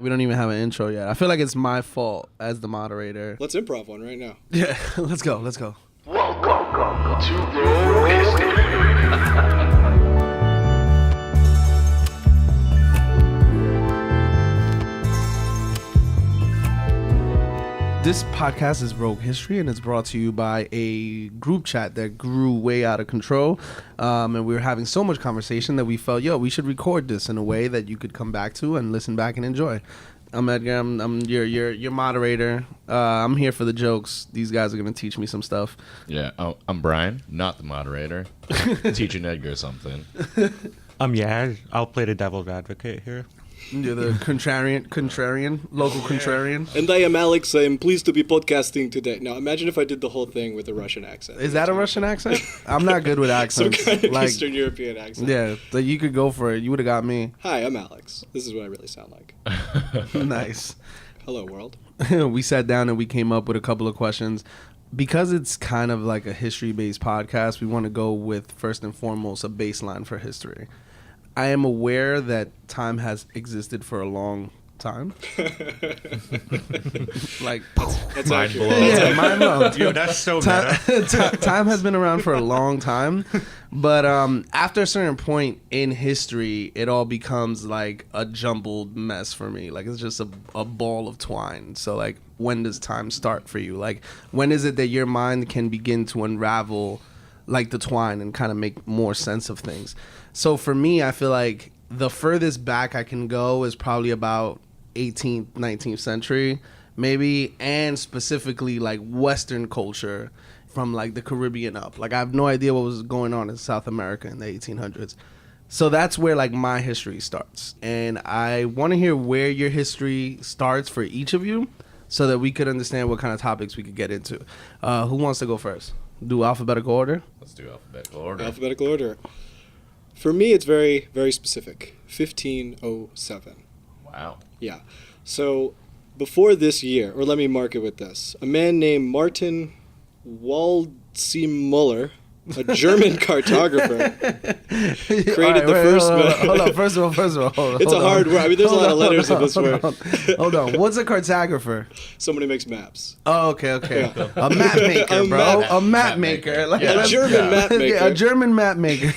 We don't even have an intro yet. I feel like it's my fault as the moderator. Let's improv one right now. Yeah, let's go. Welcome to Rogue History. This podcast is Rogue History, and it's brought to you by a group chat that grew way out of control. And we were having so much conversation that we felt, we should record this in a way that you could come back to and listen back and enjoy. I'm Edgar. I'm your moderator. I'm here for the jokes. These guys are going to teach me some stuff. Yeah, I'm Brian, not the moderator, teaching Edgar something. I'm Yaz. I'll play the devil's advocate here. You're the local contrarian. And I am Alex. I am pleased to be podcasting today. Now, imagine if I did the whole thing with a Russian accent. Is that a Russian accent? I'm not good with accents. Some kind of Eastern European accent. Yeah, like you could go for it. You would have got me. Hi, I'm Alex. This is what I really sound like. Nice. Hello, world. We sat down and we came up with a couple of questions. Because it's kind of like a history-based podcast, we want to go with, first and foremost, a baseline for history. I am aware that time has existed for a long time. Like That's Mind accurate. blown. yeah, mind blown. Dude, that's so meta. Time has been around for a long time, but after a certain point in history, it all becomes like a jumbled mess for me. Like it's just a ball of twine. So like, when does time start for you? Like, when is it that your mind can begin to unravel like the twine and kind of make more sense of things? So for me, I feel like the furthest back I can go is probably about 18th, 19th century, maybe, and specifically like Western culture from like the Caribbean up. Like I have no idea what was going on in South America in the 1800s. So that's where like my history starts. And I want to hear where your history starts for each of you so that we could understand what kind of topics we could get into. Who wants to go first? Do alphabetical order? Let's do alphabetical order. Alphabetical order. For me, it's very, very specific. 1507. Wow. Yeah. So before this year, or let me mark it with this, a man named Martin Waldseemüller, a German cartographer, created the first map. Hold on. First of all. It's a hard word. I mean, there's a lot of letters in this word. Hold on. What's a cartographer? Somebody makes maps. Oh, okay. A map maker, bro. A map maker. Like, A German map maker. Yeah, a German map maker.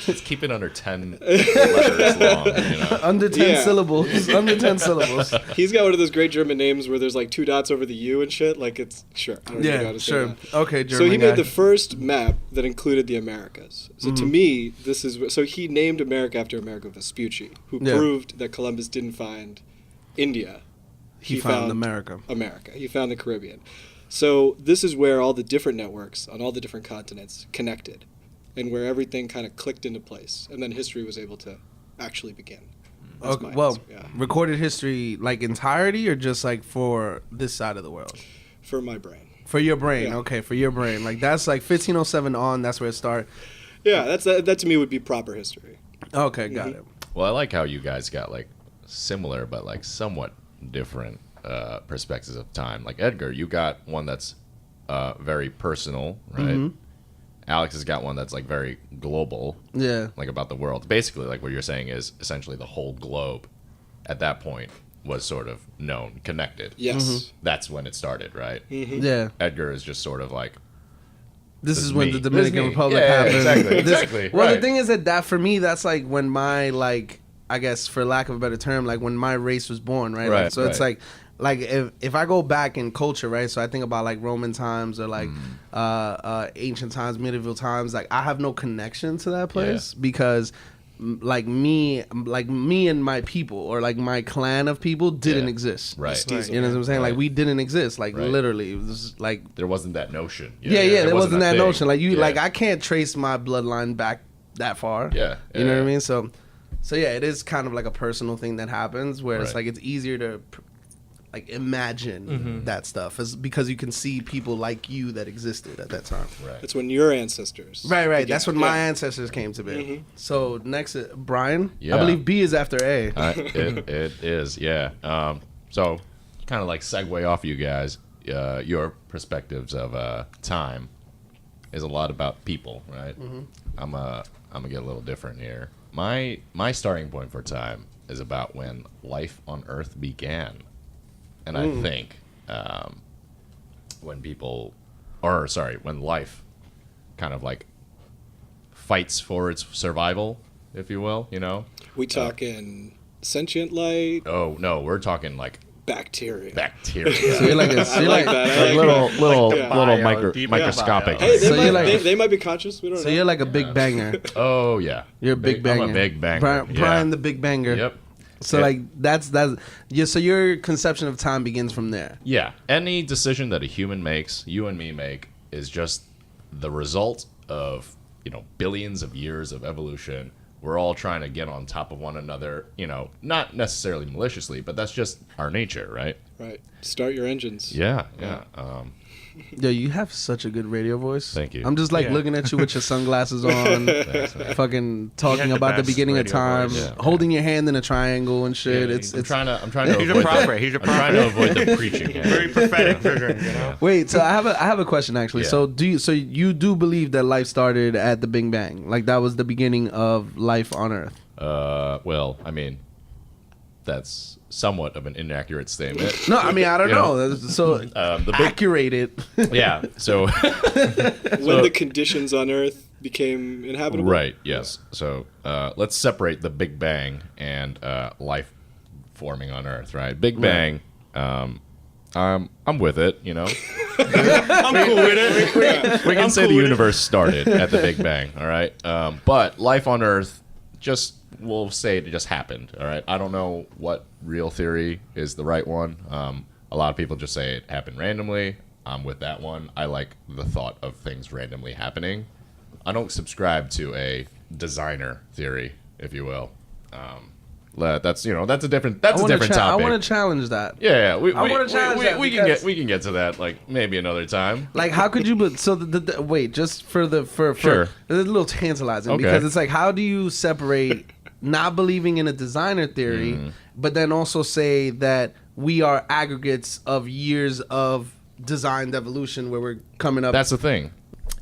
Let's keep it under 10 letters long, you know. Under 10 Yeah. syllables. Under 10 syllables. He's got one of those great German names where there's like 2 dots over the U and shit. Like it's sure. I don't even know how Yeah, to say sure. that. Okay, German So he guy. made the first map that included the Americas. So to me, this is so he named America after Amerigo Vespucci, who Yeah. proved that Columbus didn't find India. He found America. He found the Caribbean. So this is where all the different networks on all the different continents connected, and where everything kind of clicked into place, and then history was able to actually begin. That's Okay, my well, answer, yeah. recorded history like entirety or just like for this side of the world? For my brain. For your brain, Yeah. okay, for your brain. Like that's like 1507 on, that's where it started. Yeah, that to me would be proper history. Okay, got it. Well, I like how you guys got like similar but like somewhat different perspectives of time. Like Edgar, you got one that's very personal, right? Alex has got one that's like very global, Yeah. like about the world. Basically, like what you're saying is essentially the whole globe at that point was sort of known, connected. Yes. That's when it started, right? Yeah. Edgar is just sort of like, This This is is when me. the This is Dominican me. Republic Yeah, happened. exactly, This- exactly, Well, the right. thing is that for me, that's like when my like, I guess for lack of a better term, like when my race was born, right? Right, Like, so it's right. like if I go back in culture, right? So I think about like Roman times or like ancient times, medieval times. Like I have no connection to that place because. Like me and my people or like my clan of people didn't Yeah. exist. Right. You know what I'm saying? Like Right. we didn't exist. Like Right. literally, it was like there wasn't that notion. yeah, there wasn't that thing. notion. Like Yeah. like I can't trace my bloodline back that far. Yeah, you know what I yeah. mean. So yeah, it is kind of like a personal thing that happens where it's Right. like it's easier to like imagine that stuff, is because you can see people like you that existed at that time. Right. That's when your ancestors. Right. began. That's when my Yeah. ancestors came to be. So next, Brian. Yeah. I believe B is after A. It is, yeah. So, kind of like segue off you guys, your perspectives of time is a lot about people, right? I'm gonna get a little different here. My starting point for time is about when life on Earth began. And I think when life kind of like fights for its survival, if you will, you know? We talking sentient light, Oh, no, we're talking like bacteria. bacteria. So you're like a, so I you're like like, that. I like little that. little Like that. little Bio, deep microscopic. Hey, So you're like- they might be conscious. We don't so know. you're like a big banger. Oh yeah, You're a big banger. I'm a big banger. Brian, yeah. Brian the big banger. Yep. So Yeah. like that's yeah. So your conception of time begins from there. Yeah. Any decision that a human makes, you and me make, is just the result of, billions of years of evolution. We're all trying to get on top of one another, not necessarily maliciously, but that's just our nature, right? Right. Start your engines. Yeah. Yo, you have such a good radio voice. Thank you. I'm just like Yeah. looking at you with your sunglasses on, Thanks, man. fucking talking the about the best beginning of radio time, voice. Yeah. holding your hand in a triangle and shit. I'm It's trying to He's a avoid prophet. He's a I'm trying to prophet. avoid the preaching. Very prophetic vision, you know? Wait, so I have a question actually. Yeah. So you do believe that life started at the Big Bang? Like that was the beginning of life on Earth? Well, I mean, that's somewhat of an inaccurate statement. No, I mean I don't You know, know. So the big, accurate it. yeah. So When the conditions on Earth became inhabitable. right, yes. So let's separate the Big Bang and life forming on Earth. Right, Big Bang. I'm with it. I'm cool with it. We can say the universe started at the Big Bang. All right, but life on Earth we'll say it just happened. All right, I don't know what real theory is the right one. A lot of people just say it happened randomly. I'm with that one. I like the thought of things randomly happening. I don't subscribe to a designer theory, if you will. That's a different topic. I want to challenge that. Yeah, I wanna challenge that we can because- get to that like maybe another time. Like, how could you? So wait, just for Sure. it's a little tantalizing Okay. because it's like, how do you separate not believing in a designer theory, Mm-hmm. but then also say that we are aggregates of years of designed evolution where we're coming up? That's the thing.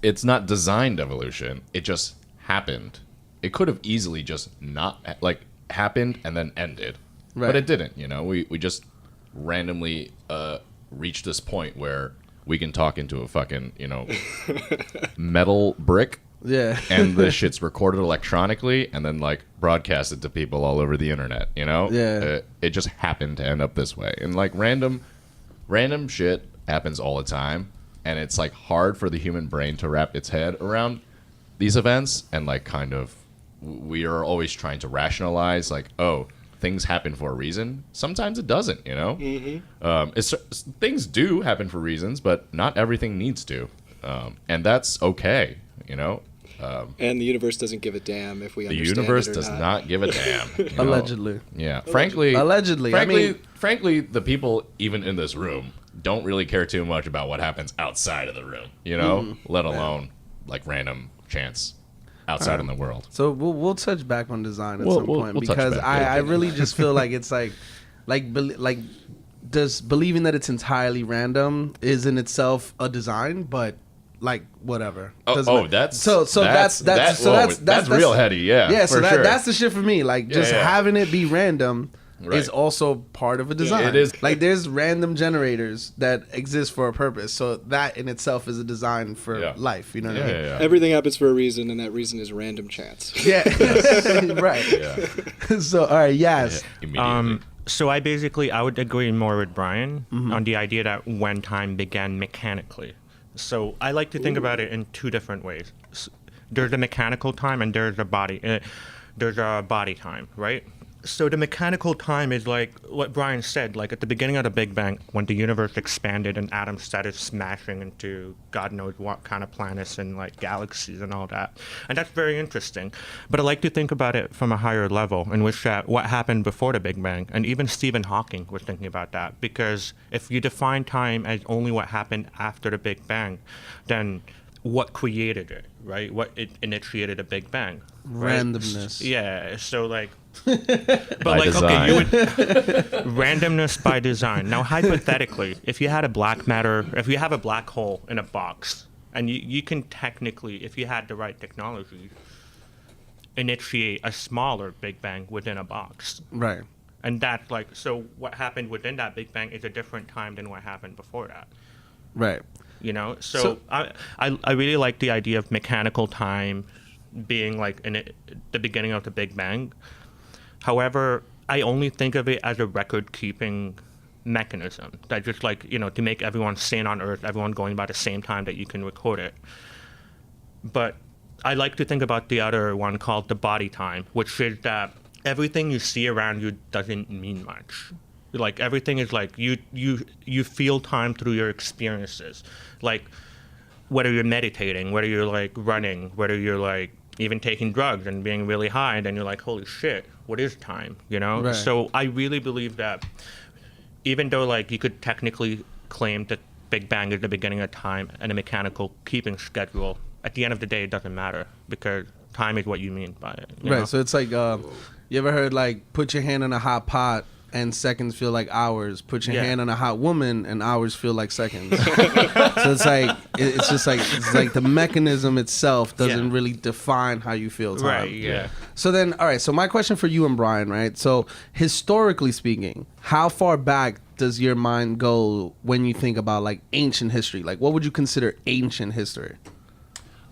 It's not designed evolution. It just happened. It could have easily just not happened and then ended, Right. but it didn't. We just randomly reached this point where we can talk into a fucking metal brick, yeah. and the shit's recorded electronically and then broadcasted to people all over the internet. Yeah. It just happened to end up this way, and random shit happens all the time, and it's hard for the human brain to wrap its head around these events, and we are always trying to rationalize things happen for a reason. Sometimes it doesn't. Things do happen for reasons, but not everything needs to, and that's okay. And the universe doesn't give a damn if we The understand universe it or does not. not give a damn. Allegedly. Yeah. Frankly. Allegedly. Frankly, the people even in this room don't really care too much about what happens outside of the room. Let alone random chance outside in the world. So we'll touch back on design at We'll- some we'll- point we'll touch because back. I Yeah. really just feel like it's does believing that it's entirely random is in itself a design, but whatever. Doesn't matter. That's that's real heady. Yeah. Yeah, so for sure. that's the shit for me. Just yeah. having it be random Right. is also part of a design. it is. There's random generators that exist for a purpose. So that in itself is a design for Yeah. life. You know what Yeah, I mean? yeah, yeah. Everything happens for a reason, and that reason is random chance. Yeah. Right. Yeah. So all right, yes. Immediately. So I would agree more with Brian on the idea that when time began mechanically. So I like to think about it in two different ways. There's a mechanical time and there's a body time, right? So the mechanical time is like what Brian said, at the beginning of the Big Bang, when the universe expanded and atoms started smashing into God knows what kind of planets and galaxies and all that. And that's very interesting. But I like to think about it from a higher level, in which what happened before the Big Bang. And even Stephen Hawking was thinking about that. Because if you define time as only what happened after the Big Bang, then what created it, right? What initiated a Big Bang? Right? Randomness. Yeah, so By design. you would randomness by design. Now, hypothetically, if you have a black hole in a box, and you can technically, if you had the right technology, initiate a smaller Big Bang within a box. Right. And that's like, so what happened within that Big Bang is a different time than what happened before that. Right. You know, so, So- I really like the idea of mechanical time being like the beginning of the Big Bang. However, I only think of it as a record-keeping mechanism that just like, you know, to make everyone sane on Earth, everyone going by the same time that you can record it. But I like to think about the other one called the body time, which is that everything you see around you doesn't mean much. Like everything is like you feel time through your experiences. Like whether you're meditating, whether you're like running, whether you're like even taking drugs and being really high, then you're like, holy shit, what is time? You know? Right. So I really believe that even though like you could technically claim that Big Bang is the beginning of time and a mechanical keeping schedule, at the end of the day it doesn't matter because time is what you mean by it. You Right. know? So it's like, you ever heard like, put your hand in a hot pot and seconds feel like hours. Put your Yeah. hand on a hot woman and hours feel like seconds. So it's like, it's like the mechanism itself doesn't Yeah. really define how you feel time. Right, yeah. So then, all right. So my question for you and Brian, right? So historically speaking, how far back does your mind go when you think about like ancient history? Like, what would you consider ancient history?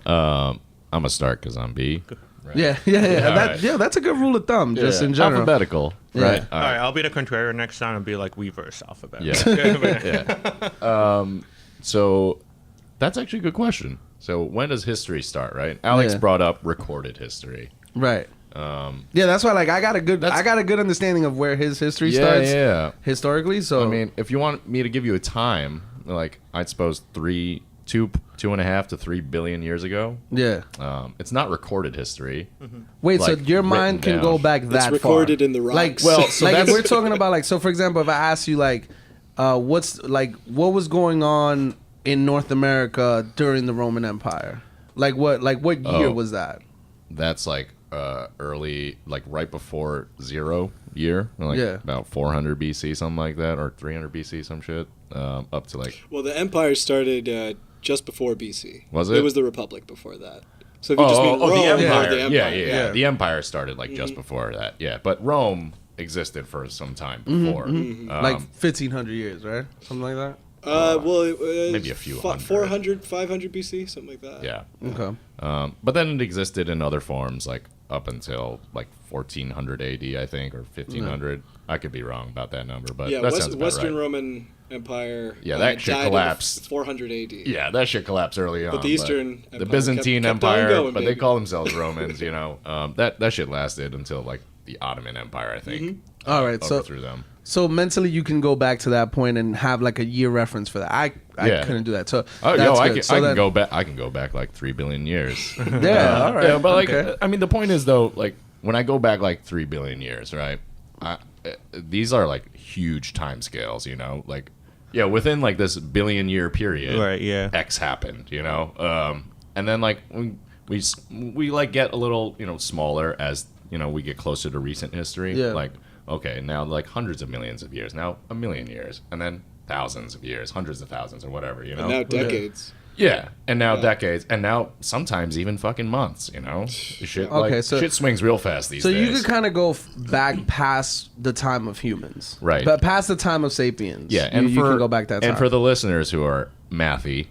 I'm gonna start because I'm B. Right. Yeah. All right. That's a good rule of thumb, just in general. Alphabetical, Yeah. right? All right, I'll be the contrarian next time and be like reverse alphabet. Yeah. Yeah. So that's actually a good question. So when does history start, right? Alex Yeah. brought up recorded history. Right. Yeah, that's why. Like, I got a good understanding of where his history starts historically. So I mean, if you want me to give you a time, like I'd suppose 2.5 to 3 billion years ago. yeah. It's not recorded history. Wait, so like, your mind written can go down. back It's that far? recorded in the rocks. Like, Well, so so like if that's- we're talking about like, so for example, if I ask you like, what was going on in North America during the Roman Empire? Like what year Oh. was that? That's like early, like right before 0 year, like Yeah. about 400 BC, something like that, or 300 BC, some shit, up to like. Well, the empire started just before BC. Was It it? was the Republic before that. So if you just mean Rome, the or empire. the empire. Yeah. The empire started like just before that. Yeah, but Rome existed for some time before. Like 1500 years, right? Something like that. Well, it was Maybe a few hundred. 400, 500 BC, something like that. Yeah. Okay. But then it existed in other forms, like up until like 1400 AD, I think, or 1500. I could be wrong about that number, but Yeah, that sounds about Western right. Roman Empire. Yeah, that shit died in collapsed. 400 AD. Yeah, that shit collapsed early on. the Eastern the Empire Byzantine kept on Empire, going, but they baby. call themselves Romans. You know, that shit lasted until like the Ottoman Empire, I think. Mm-hmm. All right. So Overthrew them. so mentally you can go back to that point and have like a year reference for that. I Yeah. couldn't do that. So Oh, that's I good. can, So I can then- go back. I can go back like 3 billion years. Yeah. All right. Yeah, but like, okay. I mean, the point is though, like when I go back like 3 billion years, right? These are like huge time scales, you know. Like, yeah, within like this billion-year period, Right, yeah. X happened, you know. And then like we like get a little, you know, smaller as you know we get closer to recent history. Yeah. Like, okay, now like hundreds of millions of years, now a million years, and then thousands of years, hundreds of thousands, or whatever, you know. And now decades. Yeah, and now decades, and now sometimes even fucking months. You know, shit. Okay, like, so- shit swings real fast these So days. you could kind of go back past the time of humans, Right. But past the time of sapiens, yeah, and you for, can go back that time. And for the listeners who are mathy,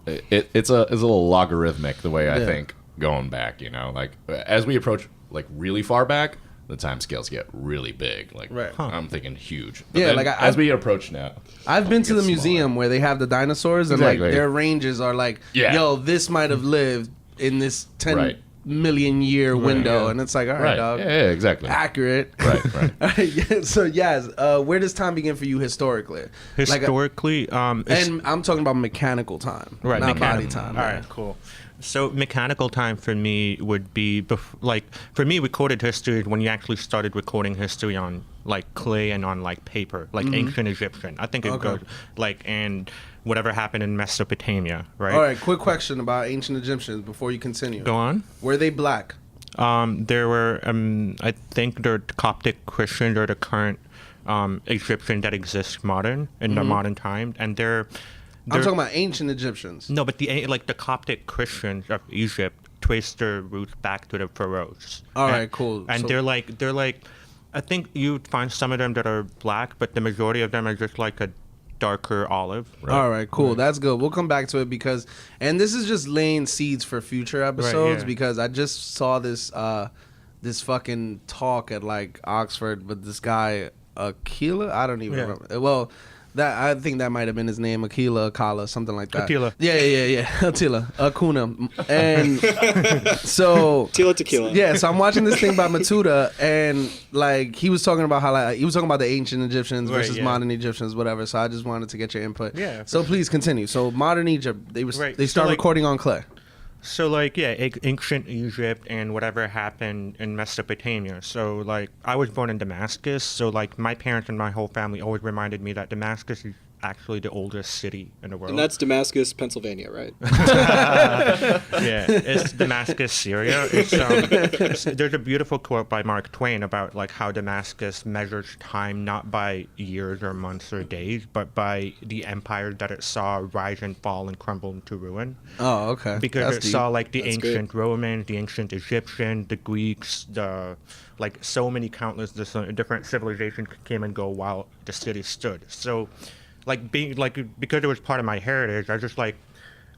it's a little logarithmic the way I Yeah. think going back. You know, like as we approach like really far back, the time scales get really big. Like Right. I'm thinking huge. But Yeah, then like as we approach now, I've been to the gets museum where they have the dinosaurs and like Exactly. their ranges are like, Yeah. yo, this might have lived in this 10 Right. million year window, yeah. and it's like, all right, right? dog, Yeah, exactly. accurate. Right, right. All right, yeah, so yes, where does time begin for you historically? Like, Historically, it's- and I'm talking about mechanical time, Right, not body mechanical. time. All right, cool. So mechanical time for me would be like for me recorded history is when you actually started recording history on like clay and on like paper, like ancient Egyptian. I think it Okay. goes like and whatever happened in Mesopotamia, right? All right, quick question about ancient Egyptians before you continue. Go on. Were they black? There were I think they're Coptic Christians or the current Egyptian that exists modern in the modern time, and they're I'm talking about ancient Egyptians. No, but the Coptic Christians of Egypt trace their roots back to the Faroes. All And- right, cool. And So- they're like, I think you'd find some of them that are black, but the majority of them are just like a darker olive. All right, cool. That's good. We'll come back to it because, and this is just laying seeds for future episodes yeah. because I just saw this this fucking talk at like Oxford with this guy Aquila. I don't even Yeah. remember. Well, that I think that might have been his name, Akila, something like that. Attila. Yeah. Attila, Acuna, and so Tila Tequila. yeah, so I'm watching this thing by Matuda, and like he was talking about how like he was talking about the ancient Egyptians Right, versus yeah. modern Egyptians, whatever. So I just wanted to get your input. Yeah, So please continue. So modern Egypt, they Right, they so, start like- recording on clay. So like ancient Egypt and whatever happened in Mesopotamia. So like I was born in Damascus. So like my parents and my whole family always reminded me that Damascus is actually the oldest city in the world. And that's Damascus, Pennsylvania, right? Yeah, it's Damascus, Syria. There's a beautiful quote by Mark Twain about like how Damascus measures time not by years or months or days, but by the empire that it saw rise and fall and crumble into ruin. Oh, okay. Because That's it deep. saw like the That's ancient Romans, the ancient Egyptians, the Greeks, the like so many countless different civilizations came and go while the city stood. So, like being like because it was part of my heritage, I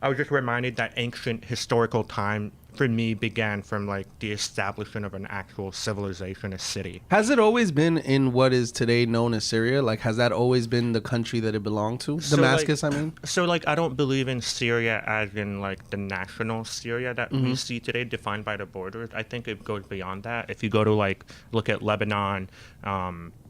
was just reminded that ancient historical time for me began from like the establishment of an actual civilization, a city. Has it always been in what is today known as Syria? Like, has that always been the country that it belonged to? So, Damascus, like- I mean. So like I don't believe in Syria as in like the national Syria that we see today defined by the borders. I think it goes beyond that. If you go to like look at Lebanon,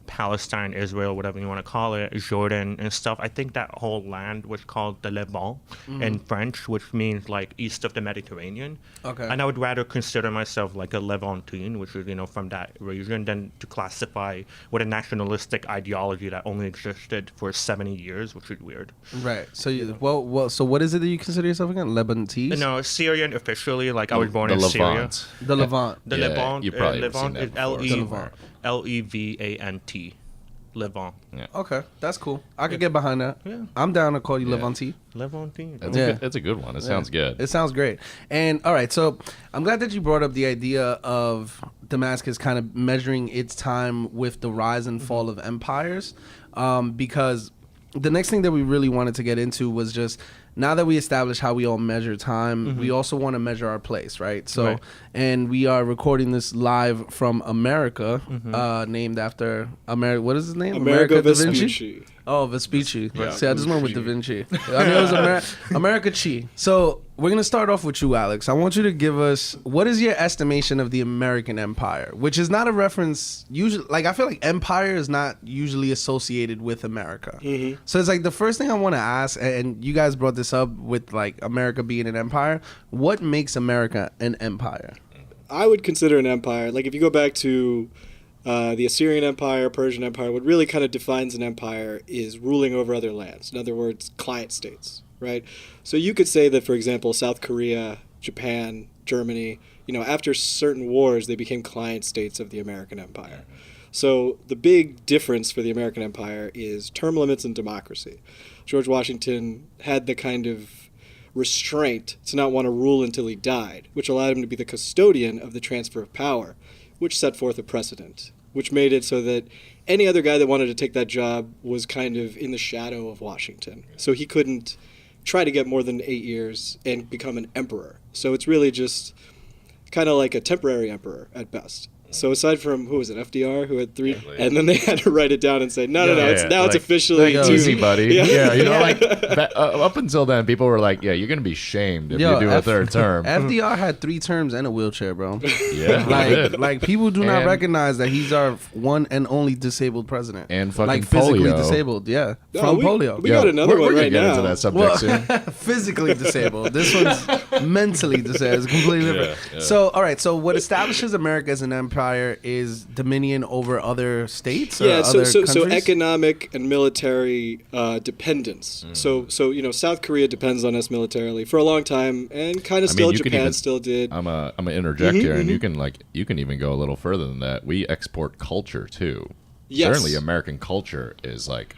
Palestine, Israel, whatever you want to call it, Jordan and stuff, I think that whole land was called the Levant in French, which means like east of the Mediterranean. Okay. And I would rather consider myself like a Levantine, which is, from that region, than to classify with a nationalistic ideology that only existed for 70 years, which is weird. Right. So, so what is it that you consider yourself again? Lebanese? No, Syrian officially, like I was born the in Syria. Levant. The Levant. The Yeah, Levant, you probably have Levant seen is that before somewhere. Levant. Levant. Okay, that's cool. I could get behind that. Yeah. I'm down to call you Yeah. Levantine. Levantine. That's Yeah. it's a good one. It sounds good. It sounds great. And all right, so I'm glad that you brought up the idea of Damascus kind of measuring its time with the rise and fall of empires, because the next thing that we really wanted to get into was just now that we established how we all measure time, we also want to measure our place, right? So, Right. and we are recording this live from America, named after America. What is his name? Amerigo Da Vespucci. Oh, Vespucci. Yeah, See, I just went with Da Vespucci. Vinci. I mean, it was America Chi. So we're gonna start off with you, Alex. I want you to give us what is your estimation of the American Empire, which is not a reference. Usually, like I feel like empire is not usually associated with America. So it's like the first thing I want to ask, and you guys brought this up with like America being an empire. What makes America an empire? I would consider an empire, like if you go back to the Assyrian Empire, Persian Empire, what really kind of defines an empire is ruling over other lands. In other words, client states, right? So you could say that, for example, South Korea, Japan, Germany, after certain wars, they became client states of the American Empire. So the big difference for the American Empire is term limits and democracy. George Washington had the kind of restraint to not want to rule until he died, which allowed him to be the custodian of the transfer of power, which set forth a precedent, which made it so that any other guy that wanted to take that job was kind of in the shadow of Washington. So he couldn't try to get more than 8 years and become an emperor. So it's really just kind of like a temporary emperor at best. So aside from, who was it, FDR, who had 3, and then they had to write it down and say, no, it's like, officially like, 2. easy, buddy. Yeah. Yeah, like up until then, people were like, "Yeah, you're gonna be shamed if you do a third term." FDR had 3 terms and a wheelchair, bro. Yeah, he did. Like people do not And- recognize that he's our one and only disabled president, And fucking like physically polio. disabled, yeah, No, from we- polio. we got another we're one gonna right get now. into that subject soon. Physically disabled. This one's mentally disabled. It's completely different. Yeah. So, all right. So, what establishes America as an empire is dominion over other states. Or Yeah, so other so countries? economic and military dependence. Mm. So South Korea depends on us militarily for a long time, and kind of still you could Japan even- still did. I'm a interject here, and you can even go a little further than that. We export culture too. Yes. Certainly, American culture is like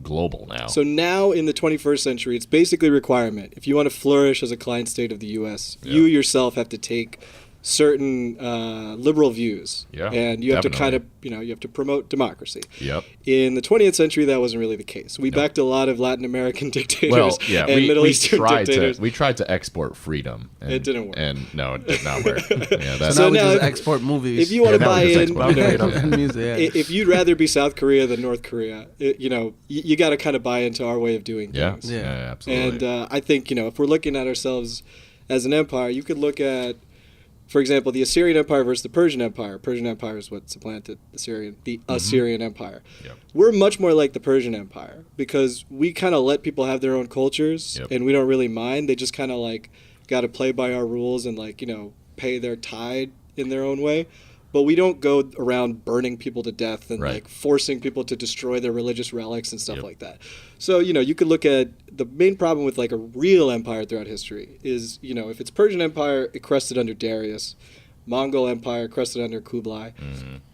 global now. So now in the 21st century, it's basically a requirement. If you want to flourish as a client state of the U.S., you yourself have to take certain liberal views, Yeah, and you have to kind definitely. of, you have to promote democracy. Yep. In the 20th century, that wasn't really the case. We backed a lot of Latin American dictators Well, yeah, and Middle Eastern tried dictators. we tried to export freedom. And, It didn't work. And no, it did not work. Yeah, that's So now we now just if- export movies. If you want to now buy we just in, export you know, and music, yeah. if you'd rather be South Korea than North Korea, you got to kind of buy into our way of doing yeah, things. yeah, Yeah. absolutely. And I think, if we're looking at ourselves as an empire, you could look at, for example, the Assyrian Empire versus the Persian Empire. Persian Empire is what supplanted the Assyrian Empire. Yep. We're much more like the Persian Empire because we kind of let people have their own cultures Yep. and we don't really mind. They just kind of got to play by our rules and pay their tithe in their own way. But we don't go around burning people to death and Right. forcing people to destroy their religious relics and stuff Yep. like that. So, you could look at the main problem with a real empire throughout history is, if it's Persian Empire, it crested under Darius. Mongol Empire crested under Kublai.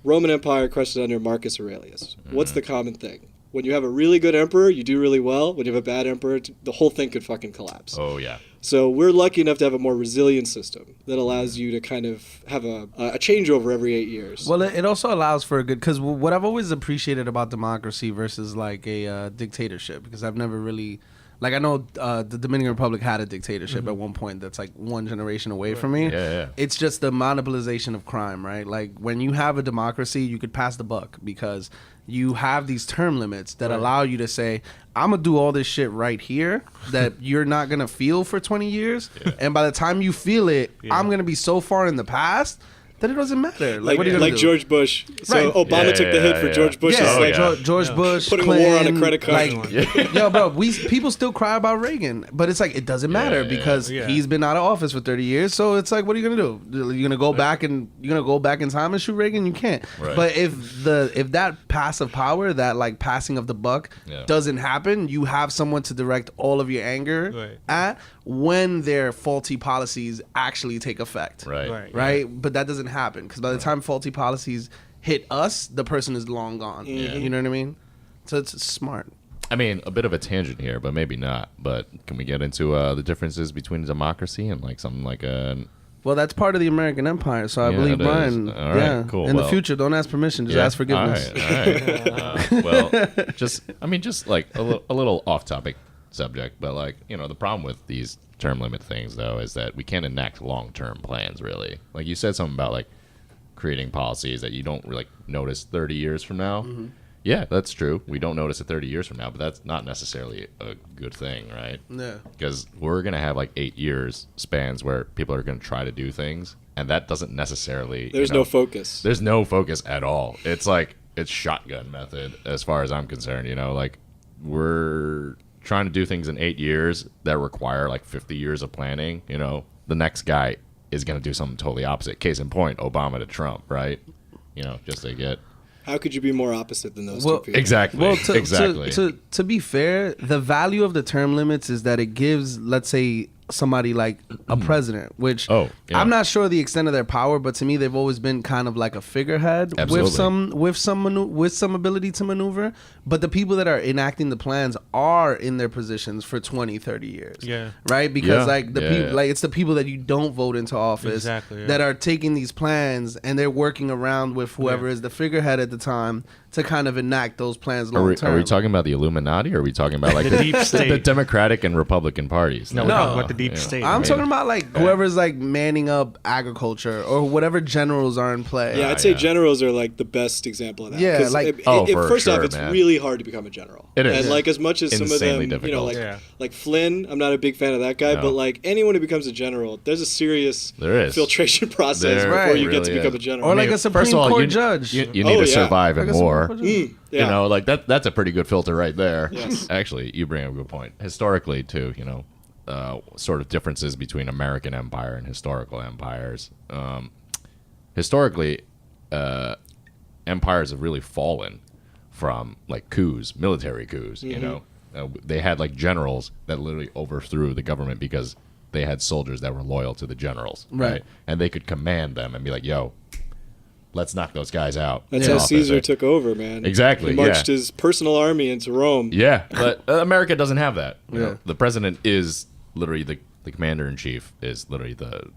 Roman Empire crested under Marcus Aurelius. What's the common thing? When you have a really good emperor, you do really well. When you have a bad emperor, the whole thing could fucking collapse. Oh yeah. So we're lucky enough to have a more resilient system that allows you to kind of have a changeover every 8 years. Well, it also allows for a good, because what I've always appreciated about democracy versus like a dictatorship, because I've never really, I know the Dominican Republic had a dictatorship at one point that's like one generation away from me. Yeah. It's just the monopolization of crime, right? Like when you have a democracy, you could pass the buck because you have these term limits that allow you to say, I'm going to do all this shit right here that you're not going to feel for 20 years. And by the time you feel it, I'm going to be so far in the past that it doesn't matter. Like, what are you going to do? George Bush. So Right. Obama Yeah, took the hit for yeah. George Bush's Yeah, Oh, yeah. George Bush, Putting a war on a Clinton, credit card. Like, yo, bro, people still cry about Reagan, but it's like it doesn't matter yeah, because yeah. he's been out of office for 30 years. So it's like, what are you gonna do? You're gonna go back in time and shoot Reagan? You can't. Right. But if that pass of power, that like passing of the buck, Yeah. doesn't happen, you have someone to direct all of your anger Right. at when their faulty policies actually take effect. Right. Right, but that doesn't happen because by the time faulty policies hit us, the person is long gone. You know what I mean? So it's smart. I mean, a bit of a tangent here, but maybe not. But can we get into the differences between democracy and like something like a? Well, that's part of the American Empire, so I Yeah, believe it is. Brian. All right, yeah, cool. In the Well- future, don't ask permission; just ask forgiveness. All right. Well, just like a little off-topic subject, but like the problem with these term limit things though is that we can't enact long-term plans really. Like you said something about like creating policies that you don't really notice 30 years from now. Mm-hmm. Yeah, that's true. We don't notice it 30 years from now, but that's not necessarily a good thing, right? Yeah. Because we're going to have like 8 years spans where people are going to try to do things, and that doesn't necessarily. There's no focus. There's no focus at all. It's like it's shotgun method as far as I'm concerned. Like we're trying to do things in 8 years that require like 50 years of planning. The next guy is going to do something totally opposite. Case in point, Obama to Trump, right? Just to get How could you be more opposite than those Well, two people? exactly. Well, exactly. to be fair, the value of the term limits is that it gives, let's say, somebody like a president, which Oh, yeah. I'm not sure the extent of their power, but to me they've always been kind of like a figurehead Absolutely. with some ability to maneuver. But the people that are enacting the plans are in their positions for 20, 30 years. Yeah. Right? Because Yeah. like the Yeah, people yeah. like it's the people that you don't vote into office Exactly, yeah. that are taking these plans and they're working around with whoever is the figurehead at the time to kind of enact those plans Are long we, term. are we talking about the Illuminati, or are we talking about like The deep state. the Democratic and Republican parties? No, we're talking about the deep state. I'm man. talking about like whoever's like manning up agriculture or whatever generals are in play. Yeah, I'd say yeah. generals are like the best example of that. Yeah, 'Cause like- for first off, sure, it's man. really hard to become a general. It is. And like as much as some of Insanely them, difficult. Yeah. like Flynn, I'm not a big fan of that guy, No. but like anyone who becomes a general, there's a serious There is. filtration process There before you really get to become is. a general. Or like a Supreme First of all, Court you, judge. You need Oh, to yeah. survive Like in a war. Supreme Court judge. Yeah. Like that's a pretty good filter right there. Yes. Actually, you bring up a good point. Historically, too, sort of differences between American empire and historical empires. Historically, empires have really fallen from like coups, military coups. They had like generals that literally overthrew the government because they had soldiers that were loyal to the generals, Right. And they could command them and be like, "Yo, let's knock those guys out. That's in how office, Caesar right? took over, man. Exactly, He marched yeah. his personal army into Rome. Yeah, but America doesn't have that. You Yeah. know, the president is literally the commander in chief is literally the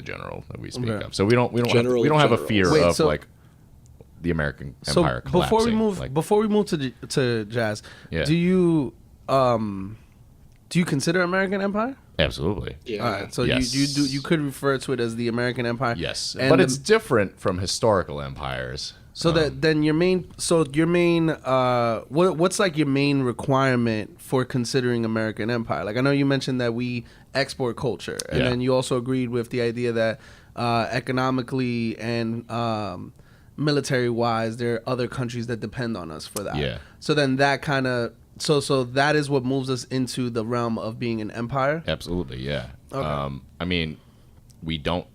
general that we speak Okay. of. So we don't General we don't have a generals. fear Wait, of so- like the American So empire collapsing. before we move to jazz, Yeah. do you consider American Empire? absolutely. Yeah. All right, so Yes. you could refer to it as the American Empire. Yes, And but the- it's different from historical empires. So that then your main what's like your main requirement for considering American Empire? Like I know you mentioned that we export culture, and Yeah. then you also agreed with the idea that economically and military wise, there are other countries that depend on us for that. Yeah. So then that kind of so that is what moves us into the realm of being an empire. Absolutely, yeah. Okay. I mean, we don't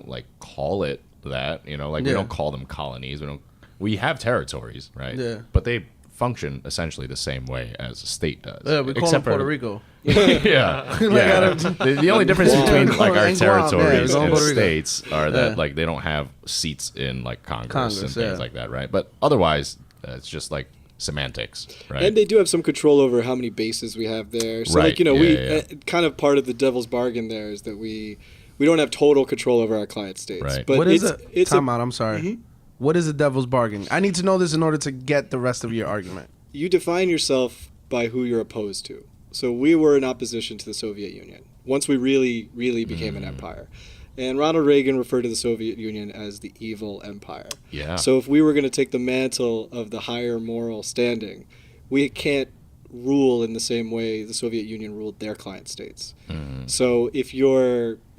like call it that, you know, like we Yeah. don't call them colonies. We have territories, right? Yeah. But they function essentially the same way as a state does. Yeah, we call them Except for- Puerto Rico. yeah. yeah. The only difference Guam. between like our And Guam, yeah, territories Guam, and Puerto Rico. states are that Yeah. like they don't have seats in like Congress Congress, and things yeah. like that, right? But otherwise, it's just like semantics, right? And they do have some control over how many bases we have there. So, Right, like, you know, yeah, yeah. kind of part of the devil's bargain there is that we don't have total control over our client states. Right. But What is it's Time out. I'm sorry. What is a devil's bargain? I need to know this in order to get the rest of your argument. you define yourself by who you're opposed to. So we were in opposition to the Soviet Union once we really, really became an empire. And Ronald Reagan referred to the Soviet Union as the evil empire. Yeah. So if we were going to take the mantle of the higher moral standing, we can't rule in the same way the Soviet Union ruled their client states. So if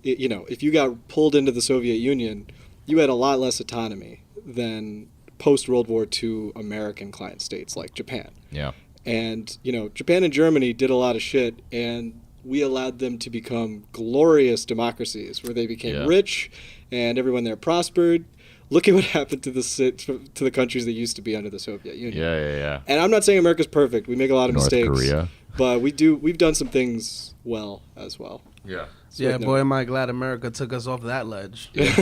if you got pulled into the Soviet Union, you had a lot less autonomy than post-World War II American client states like Japan. yeah. And, Japan and Germany did a lot of shit, and we allowed them to become glorious democracies where they became Yeah. rich and everyone there prospered. Look at what happened to the countries that used to be under the Soviet Union. Yeah. And I'm not saying America's perfect. We make a lot of North mistakes. Korea. But we've done some things well as well. Yeah. Yeah, no. boy, am I glad America took us off that ledge. Like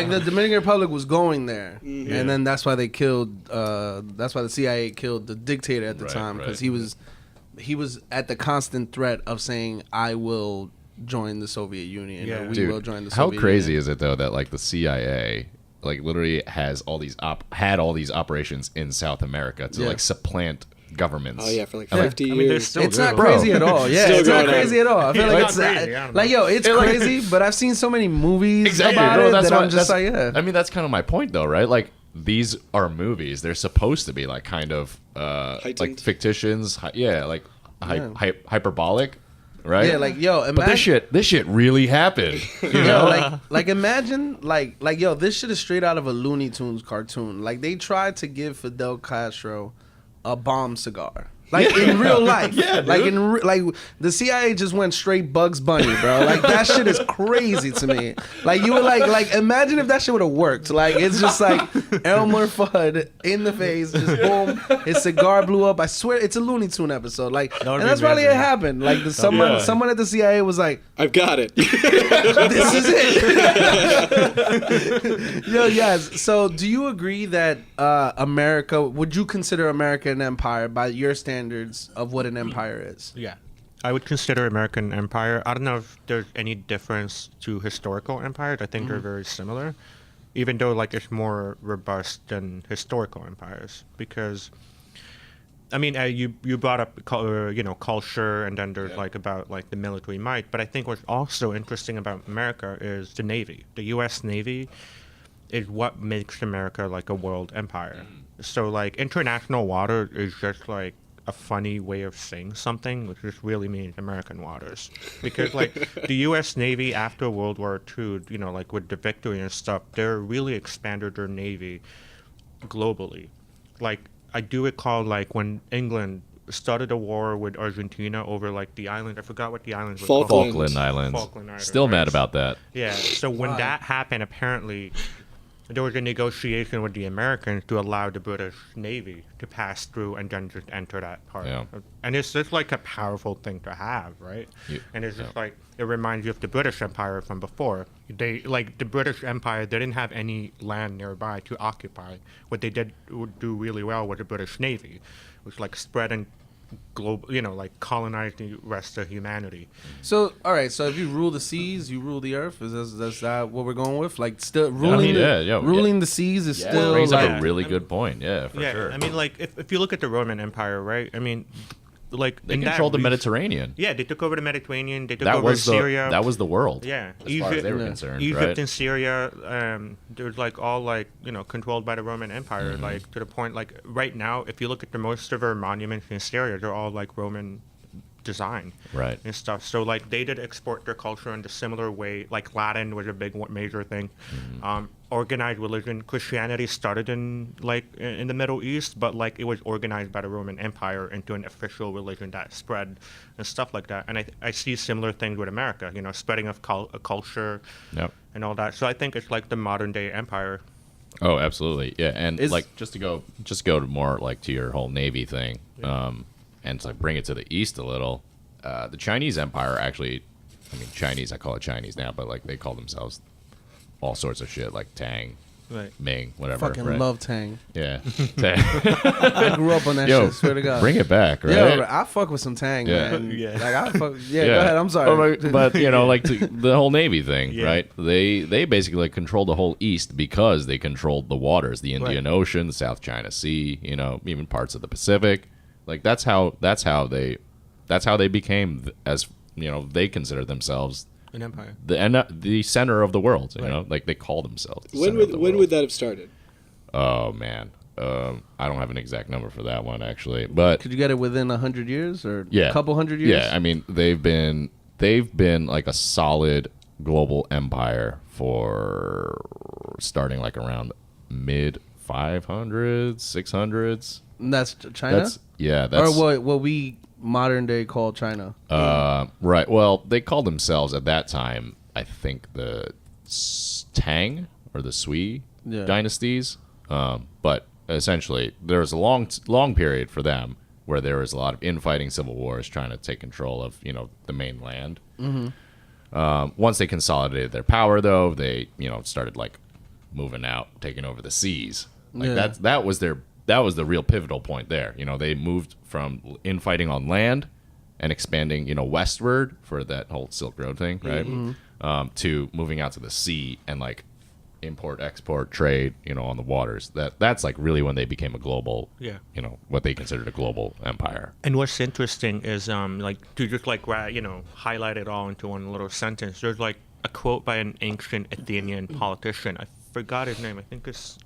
the Dominican Republic was going there, and then that's why they killed. That's why the CIA killed the dictator at the Right, time because right. he was at the constant threat of saying, "I will join the Soviet Union. Yeah. Or we Dude, will join the how Soviet crazy Union." is it though that like the CIA like literally has all these had all these operations in South America to Yeah. like supplant governments. Oh, yeah, for like And, 50 I mean, they're years. still It's good. not Bro. crazy at all. Yeah, Still it's not going on. crazy at all. I feel Yeah, like it's it's not crazy, I don't like know. it's It, like- crazy, but I've seen so many movies Exactly. about No, it that's that why, I'm just like, yeah. I mean, that's kind of my point, though, right? Like these are movies; they're supposed to be like kind of like Heightened. fictions, like Yeah. hyperbolic, right? Yeah, like yo, imagine, but this shit really happened. You yo, know, like imagine, like yo, this shit is straight out of a Looney Tunes cartoon. Like they tried to give Fidel Castro a bomb cigar. Like in real life, like like the CIA just went straight Bugs Bunny, bro. Like that shit is crazy to me. Like you were like imagine if that shit would have worked. Like it's just like Elmer Fudd in the face, just boom, his cigar blew up. I swear it's a Looney Tune episode. Like, would and be that's probably it amazing. happened. Like someone at the CIA was like, I've got it. this is it. Yo, yes. So, do you agree that America? Would you consider America an empire by your standards of what an empire is? Yeah. I would consider American empire. I don't know if there's any difference to historical empires. I think they're very similar, even though like it's more robust than historical empires. Because, I mean, you brought up culture, and then there's like about like the military might. But I think what's also interesting about America is the Navy. The U.S. Navy is what makes America like a world empire. So like international water is just like a funny way of saying something, which just really means American waters. Because like the U.S. Navy after World War II, like with the victory and stuff, they really expanded their navy globally. Like I do recall like when England started a war with Argentina over like the island. I forgot what the island was called. Falkland. Falkland Islands. Falkland Islands, Still mad right. about that. Yeah. So when that happened, apparently there was a negotiation with the Americans to allow the British Navy to pass through and then just enter that part. Yeah. And it's just like a powerful thing to have, right? And it's just yeah. like, it reminds you of the British Empire from before. They, like, the British Empire, they didn't have any land nearby to occupy. What they did would do really well with the British Navy, which like spread and global, like colonize the rest of humanity. So, all right. So, if you rule the seas, you rule the earth. Is that what we're going with? Like, still ruling, ruling the seas is Yeah, still brings like. up a really good point. Yeah, for sure. I mean, like, if you look at the Roman Empire, right? I mean, like, they in that controlled the region- Mediterranean. Yeah, they took over the Mediterranean. They took That over was Syria. that was the world. Yeah, as far as they were concerned, Egypt right? and Syria, there's like all like controlled by the Roman Empire, Mm-hmm. like to the point like right now, if you look at the most of our monuments in Syria, they're all like Roman design, Right. and stuff. So like they did export their culture in a similar way. Like Latin was a big major thing. Mm-hmm. Organized religion, Christianity started in in the Middle East, but like it was organized by the Roman Empire into an official religion that spread and stuff like that. And I see similar things with America, spreading of a culture Yep. and all that. So I think it's like the modern day empire. Oh, absolutely. Yeah, and Is- like just to go to more like to your whole Navy thing, and to bring it to the east a little, the Chinese Empire actually, I mean Chinese, I call it Chinese now, but like they call themselves all sorts of shit like Tang, Right. Ming, whatever. Fucking right? love Tang. Yeah. Tang. I grew up on that Yo, shit. Swear to God. bring it back, right? Yeah, I fuck with some Tang, Yeah. man. Yeah. Like I fuck. Yeah, go ahead. I'm sorry. But like the whole Navy thing, Yeah. right? They basically like controlled the whole East because they controlled the waters, the Indian Right. Ocean, the South China Sea, even parts of the Pacific. Like that's how they became as they consider themselves An empire. the center of the world. Right. Like they call themselves. The When center of the would world. that have started? Oh man, I don't have an exact number for that one actually, but Could you get it within 100 years or yeah, a couple hundred years? Yeah, I mean they've been like a solid global empire for starting like around mid 500s, 600s. And that's China. That's or what we modern day call China. right. Well, they called themselves at that time, I think the Tang or the Sui Yeah. dynasties. But essentially, there was a long period for them where there was a lot of infighting, civil wars, trying to take control of the mainland. Once they consolidated their power, though, they started like moving out, taking over the seas. Like Yeah. that was the real pivotal point there. They moved from infighting on land and expanding, westward for that whole Silk Road thing, right? To moving out to the sea and like import export trade on the waters. That's like really when they became a global what they considered a global empire. And what's interesting is like to just like highlight it all into one little sentence. There's like a quote by an ancient Athenian politician. I forgot his name. I think it's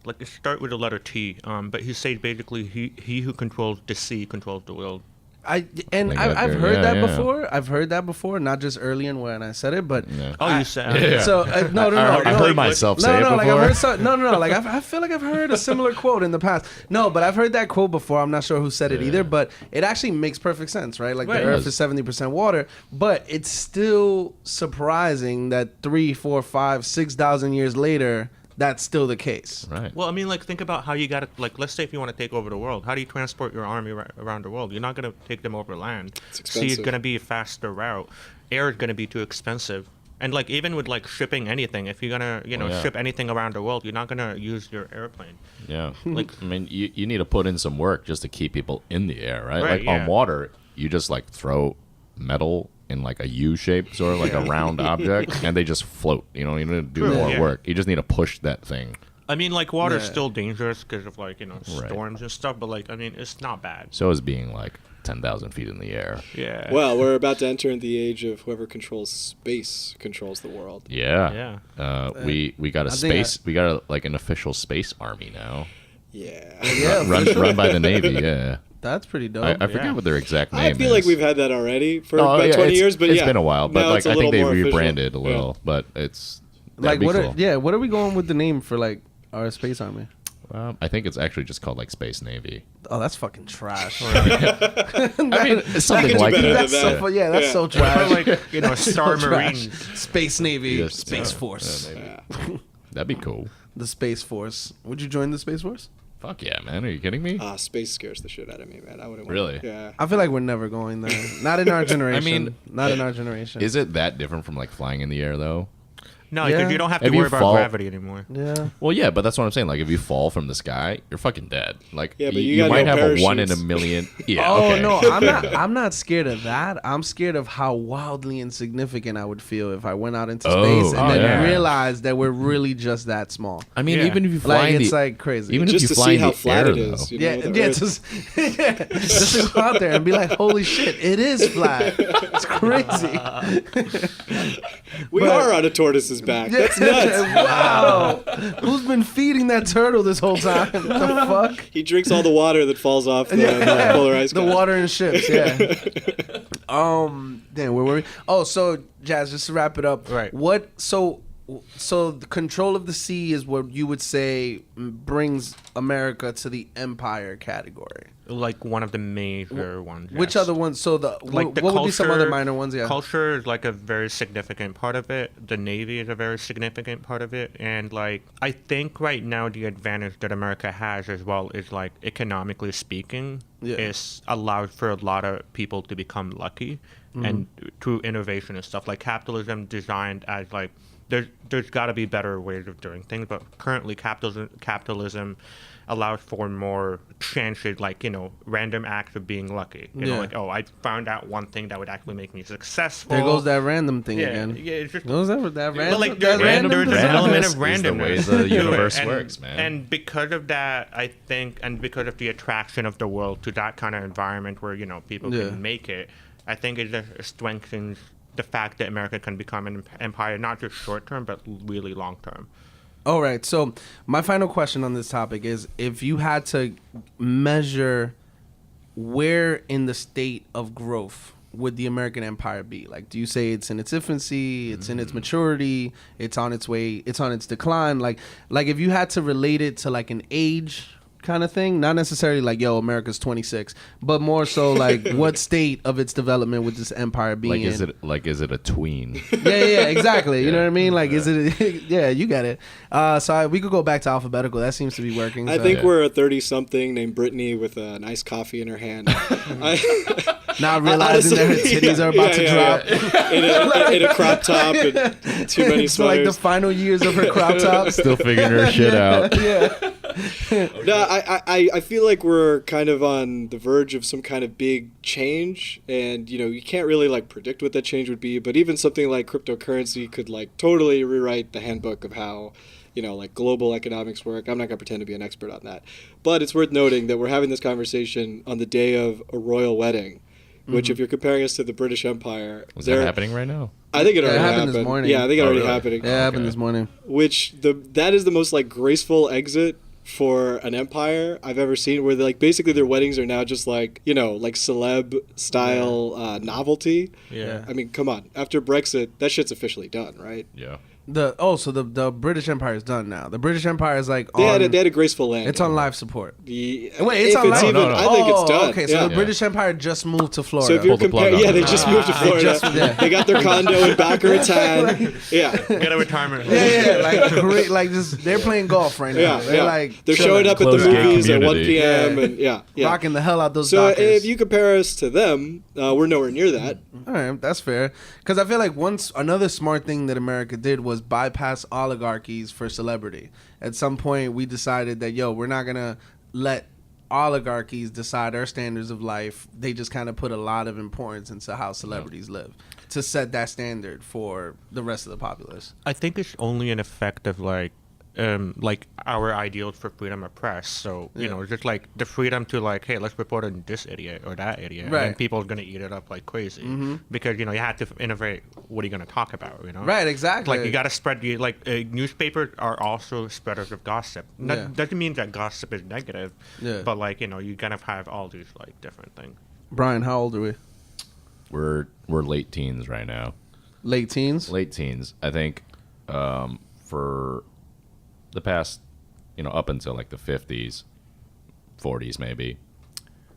like it start with the letter T. But he says basically he who controls the sea controls the world. I've Yeah, heard that yeah. before. I've heard that before, not just earlier when I said it, but Yeah. Oh, you said Yeah. so no. I've heard myself say it Like before. I've heard no. Like I feel like I've heard a similar quote in the past. No, but I've heard that quote before. I'm not sure who said it Yeah. either, but it actually makes perfect sense, right? Like Right. the Earth is 70% water, but it's still surprising that 3, 4, 5, 6,000 years later, that's still the case. Right. Well, I mean, like, think about how you got to, like, let's say if you want to take over the world, how do you transport your army around the world? You're not going to take them over land. It's Sea is expensive. going to be a faster route. Air is going to be too expensive. And, like, even with, like, shipping anything, if you're going to, yeah. ship anything around the world, you're not going to use your airplane. Yeah. Like, I mean, you need to put in some work just to keep people in the air, right? Right, Like yeah. on water, you just like throw metal in like a U shape, sort of like a round object, and they just float. You don't need to do True, more yeah. work. You just need to push that thing. I mean, like, water's Yeah. still dangerous because of, like, Right. storms and stuff, but, like, I mean, it's not bad. So is being like 10,000 feet in the air. Yeah. Well, we're about to enter the age of whoever controls space controls the world. Yeah. Yeah. We got a I think space. We got like an official space army now. Yeah. Yeah, Run by the Navy. Yeah. that's pretty dope. I forget Yeah. what their exact name I is. feel like we've had that already for Oh, about yeah, 20 it's- years, but it's yeah. been a while. But Now like it's a I think little they more official. rebranded a Yeah. little. But it's like that'd be what? cool. What are we going with the name for like our space army? I think it's actually just called like Space Navy. Oh, that's fucking trash. I mean, it's something do like better that. That's so that. yeah, that's Yeah. so Or, trash. like, Star So trash. Marines. Space Navy, Yes, Space yeah. Force. Yeah, maybe. That'd be cool. The Space Force. Would you join the Space Force? Fuck yeah, man. Are you kidding me? Space scares the shit out of me, man. I wouldn't. Really? Yeah. I feel like we're never going there. Not in our generation. mean, not in our generation. Is it that different from like flying in the air though? No, Yeah. because you don't have to If you worry about fall- gravity anymore. Yeah. Well, yeah, but that's what I'm saying. Like, if you fall from the sky, you're fucking dead. Like, Yeah, but you you got might no have a 1 in a parachutes. million. Yeah. Oh okay. no, I'm not. I'm not scared of that. I'm scared of how wildly insignificant I would feel if I went out into Oh, space and then yeah. realized that we're really just that small. I mean, Yeah. even if you fly Like in it's the, like crazy. even Just if you to fly see in how the flat air, it is. though. You know, yeah, the yeah, Earth- just to go out there and be like, holy shit, it is flat. It's crazy. we but- are on a tortoise's back. That's nuts. Wow. Who's been feeding that turtle this whole time? What the fuck? He drinks all the water that falls off the polar ice The cap. water in ships, yeah. Damn, where were we? Oh, so Jazz, just to wrap it up. Right. So the control of the sea is what you would say brings America to the empire category. Like one of the major ones. Which yes. other ones? So Like the what would be some other culture- minor ones? Yeah. Culture is like a very significant part of it. The Navy is a very significant part of it. And like I think right now the advantage that America has as well is like economically speaking, Yeah. is allowed for a lot of people to become lucky and through innovation and stuff. Like capitalism designed as like there's got to be better ways of doing things, but currently capitalism allows for more chances, like, you know, random acts of being lucky. You Yeah. know, like, oh, I found out one thing that would actually make me successful. There goes that random thing yeah, again. Yeah, it's just Goes that random? well, like that there's an element of is the way randomness. the to it. universe And- works, man. And because of that, I think, and because of the attraction of the world to that kind of environment where, you know, people Yeah. can make it, I think it just strengthens the fact that America can become an empire, not just short term, but really long term. All right. So my final question on this topic is: if you had to measure where in the state of growth would the American empire be? Like, do you say it's in its infancy, it's in its maturity, it's on its way, it's on its decline? Like if you had to relate it to like an age kind of thing, not necessarily like, yo, America's 26, but more so like what state of its development would this empire be Like, in? is it a tween? Yeah, exactly. You know what I mean? Like, Yeah. is it? Yeah, you get it. We could go back to alphabetical. That seems to be working. I so. think Yeah. we're a 30-something named Brittany with a nice coffee in her hand. not realizing that her Honestly, titties are about to drop. Yeah. In a crop top and too many It's like the sweaters. final years of her crop tops. Still figuring her shit out. Yeah. No, I feel like we're kind of on the verge of some kind of big change, and you know you can't really like predict what that change would be. But even something like cryptocurrency could like totally rewrite the handbook of how, you know, like global economics work. I'm not gonna pretend to be an expert on that, but it's worth noting that we're having this conversation on the day of a royal wedding. Which, if you're comparing us to the British Empire, Is that happening right now? I think it Yeah, it already happened happened. this morning. Yeah, I think it Oh, already really? happened. Yeah, it happened Okay. this morning. Which that is the most like graceful exit for an empire I've ever seen, where like basically their weddings are now just like, you know, like celeb style novelty. Yeah. I mean, come on. After Brexit, that shit's officially done, right? Yeah. So the British Empire is done now. The British Empire is like They on. had a graceful landing. It's on life support. The, Wait, it's if on life. even, No, no. I think it's done. Okay, so yeah. the British Empire just moved to Florida. So if you're Pull the plug comparing, on yeah, they it. just moved to They Florida. just- yeah. They got their condo in Boca Raton. Yeah. Get a retirement. yeah, like great, like just they're playing golf right now. Yeah, They're yeah. like They're chilling, showing up at the Closed gate movies at 1 community. p.m. Yeah. and yeah. rocking the hell out those. So Dockers. if you compare us to them, we're nowhere near that. All right, that's fair. Because I feel like another smart thing that America did was bypass oligarchies for celebrity. At some point, we decided that, we're not going to let oligarchies decide our standards of life. They just kind of put a lot of importance into how celebrities live to set that standard for the rest of the populace. I think it's only an effect of like our ideals for freedom of press. So you Yeah. know, just like the freedom to like, hey, let's report on this idiot or that idiot, Right. and people are gonna eat it up like crazy because you know you have to innovate. What are you gonna talk about? You know, Right, exactly. Like you gotta spread the newspapers are also spreaders of gossip. That Yeah. doesn't mean that gossip is negative, Yeah. but like you know you gotta have all these like different things. Brian, how old are we? We're late teens right now. Late teens? Late teens. I think for the past, up until like the 50s, 40s maybe,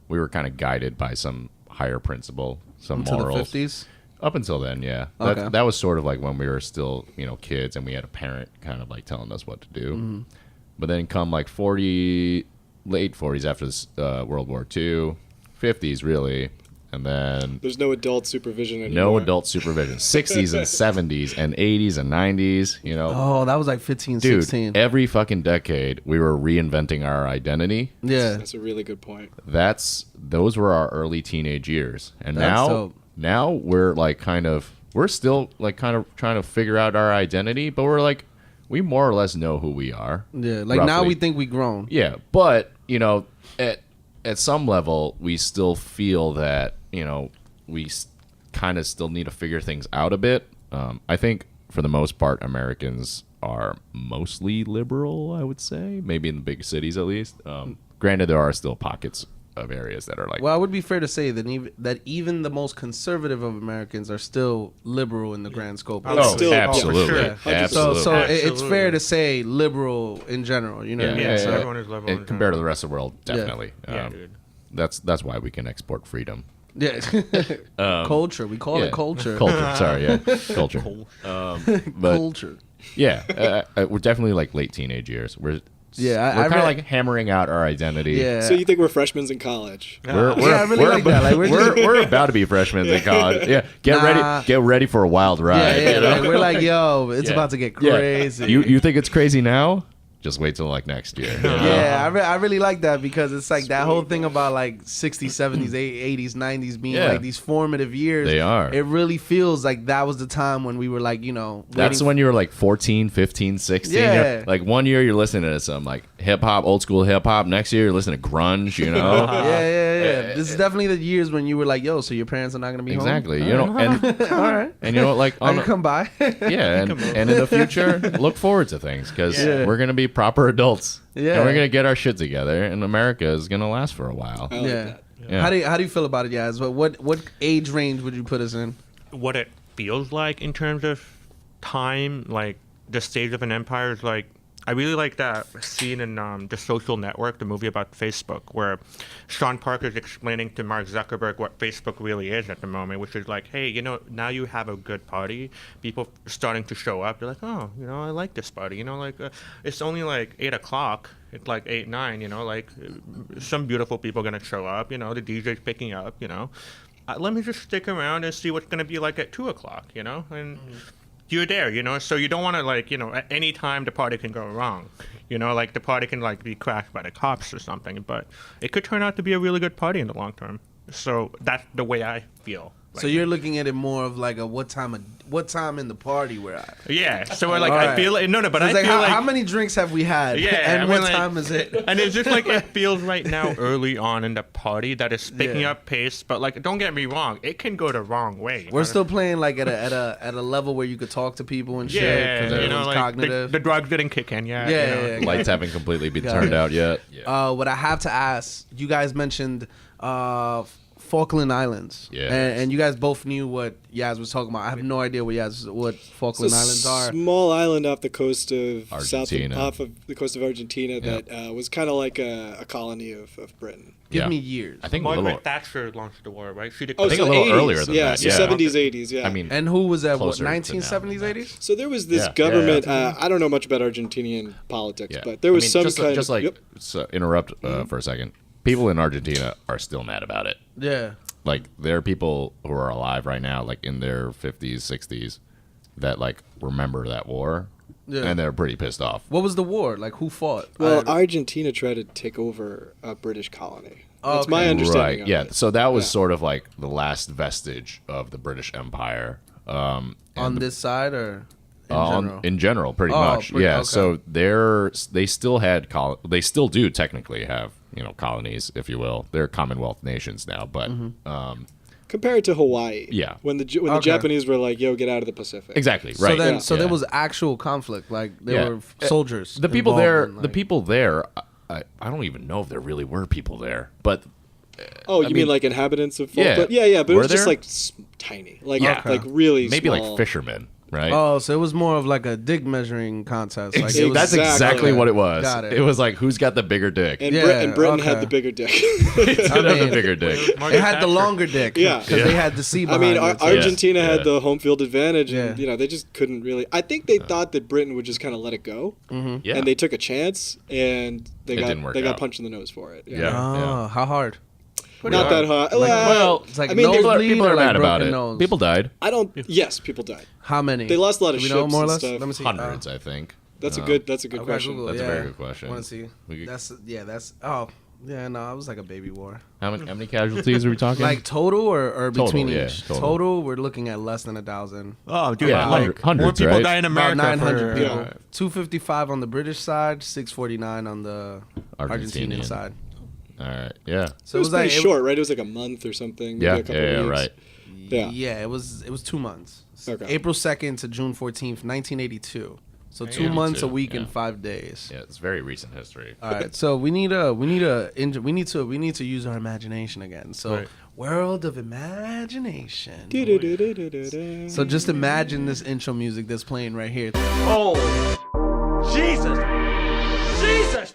we were kind of guided by some higher principle, some Into the morals. 50s? Up until then, yeah. Okay. That was sort of like when we were still, kids, and we had a parent kind of like telling us what to do. Mm-hmm. But then come like late 40s after this, World War II, 50s really, and then There's no adult supervision anymore. no adult supervision. 60s and 70s and 80s and 90s, Oh, that was like 15, Dude, 16. every fucking decade we were reinventing our identity. Yeah. That's a really good point. Those were our early teenage years. And That's dope. now we're like we're still like kind of trying to figure out our identity, but we're like we more or less know who we are. Yeah. Like now roughly. we think we grown. Yeah, but at some level, we still feel that we kind of still need to figure things out a bit. I think for the most part, Americans are mostly liberal. I would say, maybe in the big cities at least. Granted, there are still pockets of areas that are like. Well, it would be fair to say that even the most conservative of Americans are still liberal in the grand scope. Oh, of still- things. absolutely, sure. absolutely. So it's Absolutely. fair to say liberal in general. You know what I mean? Yeah, So- everyone is liberal. And compared to the rest of the world, definitely. Yeah, dude. That's why we can export freedom. Yeah. Culture. We call it culture. Culture. Sorry, yeah, culture. But Culture. yeah, we're definitely like late teenage years. We're Yeah, I kind of really- like hammering out our identity. Yeah. So you think we're freshmen in college? We're, Yeah, I really like that. Like, we're about to be freshmen in college. Yeah, Nah. get ready for a wild ride. yeah, you know? like, we're like, yo, it's Yeah. about to get Yeah. crazy. You think it's crazy now? Just wait till like next year. you know? Yeah, I really like that because it's like that whole thing about like 60s, 70s, 80s, 90s being Yeah. like these formative years. They are. It really feels like that was the time when we were like, That's waiting when you were like 14, 15, 16. Yeah. Like one year you're listening to some like hip hop, old school hip hop. Next year you're listening to grunge, you know? Yeah. This is definitely the years when you were like, yo, so your parents are not gonna be Exactly. home. You know, and All right. and you know what, like I on can come by. yeah, and in the future, look forward to things because Yeah. we're gonna be proper adults. Yeah. And we're gonna get our shit together, and America is gonna last for a while. I like Yeah. that. Yeah. How do you feel about it, guys? What age range would you put us in? What it feels like in terms of time, like the stage of an empire is like. I really like that scene in The Social Network, the movie about Facebook, where Sean Parker is explaining to Mark Zuckerberg what Facebook really is at the moment, which is like, hey, now you have a good party. People are starting to show up. They're like, oh, I like this party. It's only like 8 o'clock. It's like 8, 9, like some beautiful people are going to show up. The DJ's picking up, let me just stick around and see what's going to be like at 2 o'clock, and you're there, so you don't want to at any time the party can go wrong, like the party can like be crashed by the cops or something, but it could turn out to be a really good party in the long term. So that's the way I feel. So you're looking at it more of like a what time in the party we're at. Yeah, so we're like, All I right. feel like, but So I it's like feel how many drinks have we had? Yeah, and I what mean, like- time is it? And it's just like it feels right now early on in the party that it's picking Yeah. up pace, but like don't get me wrong, it can go the wrong way. We're still playing like at a level where you could talk to people and shit because yeah, everyone's like cognitive. the drugs didn't kick in yet. Yeah. Lights haven't completely been Got turned it. out yet. What I have to ask, you guys mentioned Falkland Islands. Yes. And you guys both knew what Yaz was talking about. I have no idea what Falkland Islands are. Small island off the coast of Argentina. off of the coast of Argentina that was kind of like a colony of Britain. Give Yeah. me years. I think a Margaret little. Thatcher launched the war, right? She Oh, I think declared. a so little 80s, earlier than yeah, that, so yeah. 70s, 80s, yeah. I mean, And who was that? What, Closer to 1970s, now. 80s? So there was this Yeah. government. Yeah. I don't know much about Argentinian politics, Yeah. but there was some just, kind just of like yep. so interrupt for a second. People in Argentina are still mad about it. Yeah. Like there are people who are alive right now, like in their 50s, 60s, that like remember that war, Yeah. and they're pretty pissed off. What was the war? Like who fought? Well, I- Argentina tried to take over a British colony. Oh, That's my okay. understanding. Right? of Yeah. it. So that was Yeah. sort of like the last vestige of the British Empire. on this side or in general? In general, pretty Oh, much. pretty- Yeah. okay. So they still had they still do technically have colonies, if you will. They're Commonwealth nations now, but Mm-hmm. Compared to Hawaii, Yeah. when the Okay. Japanese were like, "Yo, get out of the Pacific." exactly So right. then, Yeah. so there Yeah. was actual conflict. Like there Yeah. were soldiers. The people involved there, in, the like- people there. I don't even know if there really were people there, but Oh, you mean mean- like inhabitants of? Yeah. But yeah, but it Were was just there? like tiny, like Yeah. like really maybe small. like fishermen. right? Oh, so it was more of like a dick measuring contest. Like it was, That's exactly what it was. Got it. It was like, who's got the bigger dick? And, Yeah, and Britain okay. had the bigger dick. It had the bigger dick. It had the longer dick. Yeah. because they had the C I behind mean, it. Argentina Yeah. had the home field advantage, and Yeah. they just couldn't really. I think they thought that Britain would just kind of let it go, Yeah. and they took a chance, and they It got didn't work they got out. punched in the nose for it. Yeah. Oh, how hard? Not that hard. well, It's like I mean, people are, nosebleed people or are like mad about broken it. nose? People died. I don't. Yes, people died. How many? They lost a lot of Do we know ships more or and less? stuff. Let me see. Hundreds, I think. That's a Uh, good. That's a good Okay, question. Google, That's a yeah. very good question. Want to see? We could- That's. Oh, yeah. No, it was like a baby war. How many casualties are we talking? Like total or Total, between yeah, each? total. We're looking at less than 1,000. Oh, dude, Yeah, like hundreds, more people right? die in About America. 900 for, people. Yeah. 255 on the British side, 649 on the Argentinian Argentinian. side. All right. Yeah. So It was pretty like short, right? It was like a month or something. maybe Yeah. a couple Yeah. weeks. Right. Yeah. Yeah, it was 2 months. Okay. April 2nd to June 14th, 1982. So 2 Yeah. months, a 82, week, yeah. and 5 days. Yeah. It's very recent history. All right, so we need to use our imagination again. So Right. world of imagination. Du-du-du-du-du-du-du. So just imagine this intro music that's playing right here. Oh, Jesus! Jesus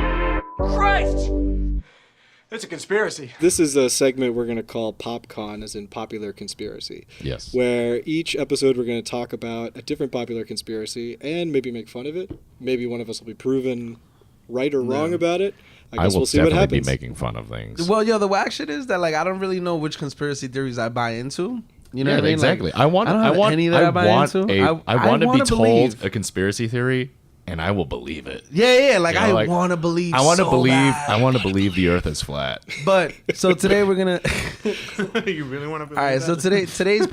Christ! It's a conspiracy. This is a segment we're going to call PopCon, as in popular conspiracy. Yes. Where each episode we're going to talk about a different popular conspiracy and maybe make fun of it. Maybe one of us will be proven right or wrong about it. I guess will we'll see what definitely happens. be making fun of things. Well, yo, the whack shit is that like I don't really know which conspiracy theories I buy into. You know Yeah, what I mean? exactly. Like, I want. don't I have want. any that I buy want into. a. I want to be wanna told believe. a conspiracy theory, and I will believe it. Yeah, like You know, I like, want to believe. I want to so believe. bad. I want to believe the Earth is flat. But so today we're gonna. you really want to believe All right, that? so today's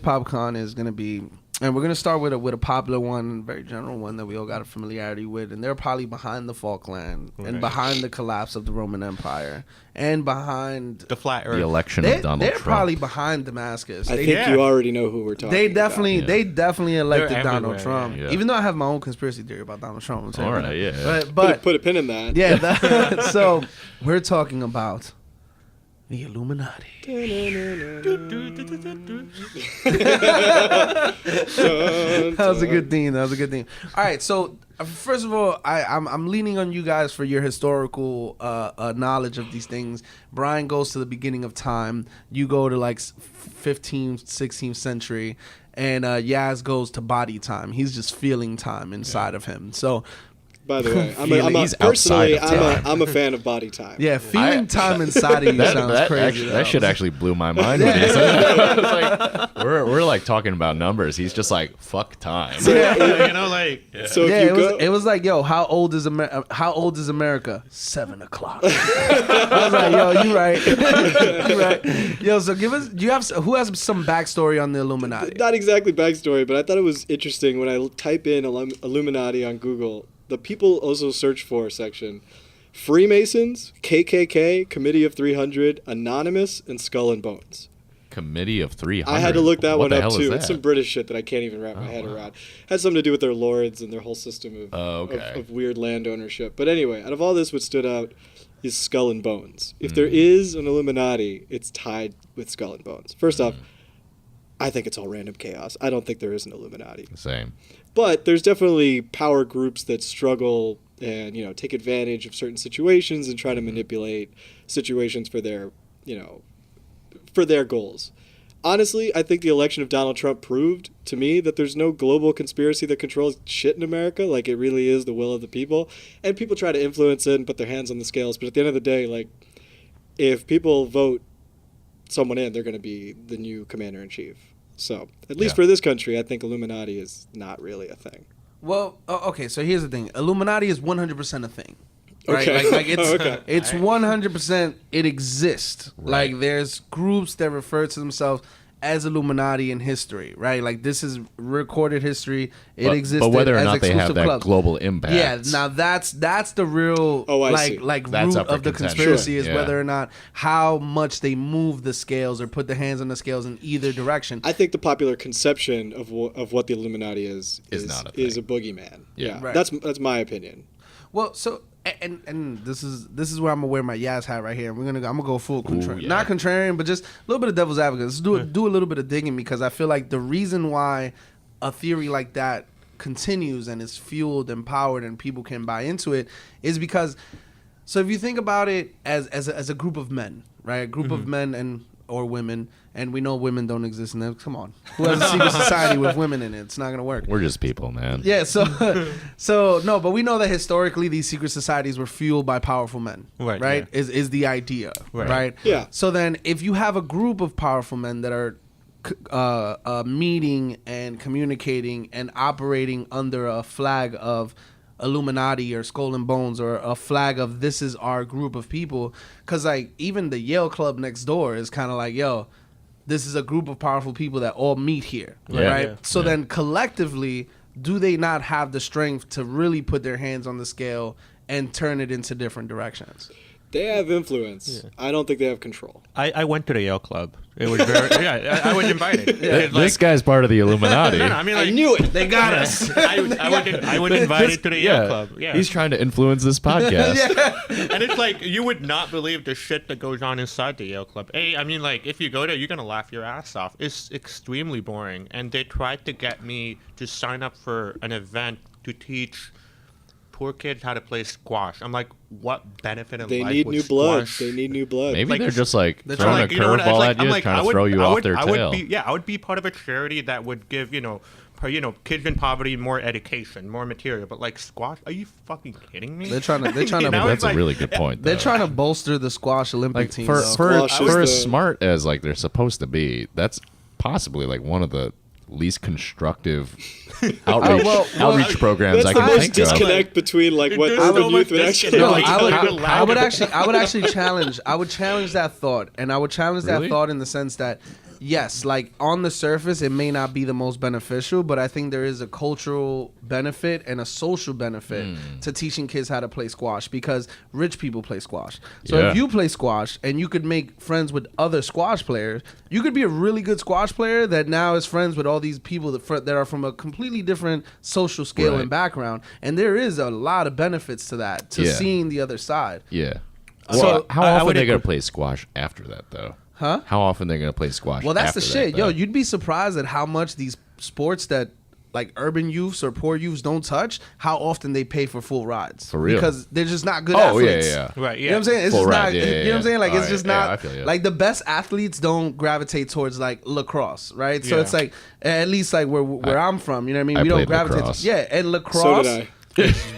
PopCon is gonna be, and we're gonna start with a popular one, very general one that we all got a familiarity with, and they're probably behind the Falkland and Right. behind the collapse of the Roman Empire and behind. the flat Earth. The election They're of Donald they're Trump. probably behind Damascus. I They, think Yeah. you already know who we're talking they about. definitely Yeah. they definitely elected They're Donald everywhere, Trump. yeah. Even though I have my own conspiracy theory about Donald Trump. I'm telling All you right, that. yeah. But Put a pin in that. yeah, so we're talking about the Illuminati. That was a good theme. All right, so first of all, I'm leaning on you guys for your historical knowledge of these things. Brian goes to the beginning of time. You go to like 15th, 16th century, and Yaz goes to body time. He's just feeling time inside of him. So By the way, He's outside of time. I'm a fan of body time. yeah, feeling time inside of you sounds crazy. That shit actually blew my mind. When he said that. I was like, we're like talking about numbers. He's just like, fuck time. So Yeah, if you it was like, yo, how old is America? 7 o'clock. I was like, yo, you right, you right. Yo, so who has some backstory on the Illuminati? not exactly backstory, but I thought it was interesting when I type in Illuminati on Google. The people also search for section: Freemasons, KKK, Committee of 300, Anonymous, and Skull and Bones. Committee of 300. I had to look that What one the up hell is too. that? It's some British shit that I can't even wrap my head around. Had something to do with their lords and their whole system of, okay. of weird land ownership. But anyway, out of all this, what stood out is Skull and Bones. If there is an Illuminati, it's tied with Skull and Bones. First off, I think it's all random chaos. I don't think there is an Illuminati. Same. But there's definitely power groups that struggle and take advantage of certain situations and try to manipulate situations for their goals. Honestly, I think the election of Donald Trump proved to me that there's no global conspiracy that controls shit in America. Like, it really is the will of the people. And people try to influence it and put their hands on the scales. But at the end of the day, like, if people vote someone in, they're going to be the new commander-in-chief. So, at least Yeah. for this country, I think Illuminati is not really a thing. Well, okay, so here's the thing: Illuminati is 100% a thing. Right? Okay. Like it's Okay. it's 100%. It exists. Right. Like there's groups that refer to themselves as Illuminati in history, right? Like this is recorded history. It exists. But whether or as not they have exclusive that clubs. global impact. Yeah, now that's the real Oh, I see. like That's root up for of the contention. conspiracy Sure. is Yeah. whether or not how much they move the scales or put their hands on the scales in either direction. I think the popular conception of what the Illuminati is not a is thing. a boogeyman. Yeah. Right. That's my opinion. Well, so and this is where I'm gonna wear my Yaz hat right here. I'm gonna go full contrarian, yeah. not contrarian, but just a little bit of devil's advocate. Let's do a little bit of digging because I feel like the reason why a theory like that continues and is fueled and powered and people can buy into it is because, so if you think about it as a group of men, right? A group of men and or women, and we know women don't exist in there. Come on. Who has a secret society with women in it? It's not going to work. We're just people, man. Yeah, so no, but we know that historically these secret societies were fueled by powerful men, right? Yeah. Is the idea, right? Yeah. So then if you have a group of powerful men that are meeting and communicating and operating under a flag of Illuminati or Skull and Bones or a flag of this is our group of people, because like even the Yale Club next door is kind of like, yo, this is a group of powerful people that all meet here, Yeah. right? Yeah. So then collectively, do they not have the strength to really put their hands on the scale and turn it into different directions? They have influence. I don't think they have control. I went to the Yale Club. It was very I was invited. This guy's part of the Illuminati. I mean, like, I knew it. They got us. I was invited to the Yale Club. Yeah. He's trying to influence this podcast. And it's like, you would not believe the shit that goes on inside the Yale Club. I mean, like, if you go there, you're going to laugh your ass off. It's extremely boring. And they tried to get me to sign up for an event to teach poor kids how to play squash. I'm like, what benefit in They life need would new blood. squash? They need new blood. Maybe Like, they're just like they're throwing trying a you know what, it's curveball like- at I'm you, like, trying to throw you off their I tail. would be part of a charity that would give, kids in poverty more education, more material. But like squash, are you fucking kidding me? They're trying to You know, That's it's a like- really good point. they're though. trying to bolster the squash Olympic like team. for though. for, Squash is for as the- smart as like they're supposed to be. That's possibly like one of the least constructive outreach programs That's I the can most think of. disconnect between like what There's urban so youth much would actually No, disconnect. like. Like, I would actually challenge. I would challenge that thought, and I would challenge Really? that thought in the sense that, yes, like on the surface, it may not be the most beneficial, but I think there is a cultural benefit and a social benefit to teaching kids how to play squash because rich people play squash. So Yeah. if you play squash and you could make friends with other squash players, you could be a really good squash player that now is friends with all these people that are from a completely different social scale Right. and background. And there is a lot of benefits to that, to Yeah. seeing the other side. Yeah. So, Well, how I often would are they going agree- to play squash after that, though? Huh? How often they're going to play squash? Well, that's after the that, shit. though? Yo, you'd be surprised at how much these sports that like urban youths or poor youths don't touch, how often they pay for full rides. For real? Because they're just not good Oh, yeah, athletes. yeah. Right, You know what I'm saying? It's Full just ride, not, yeah, you know what I'm saying? Like, yeah. it's just Alright, not, yeah, I feel you. like, the best athletes don't gravitate towards, like, lacrosse, right? So Yeah. it's like, at least, like, where I'm from, you know what I mean? I We don't played gravitate. lacrosse. Yeah, and So lacrosse. did I.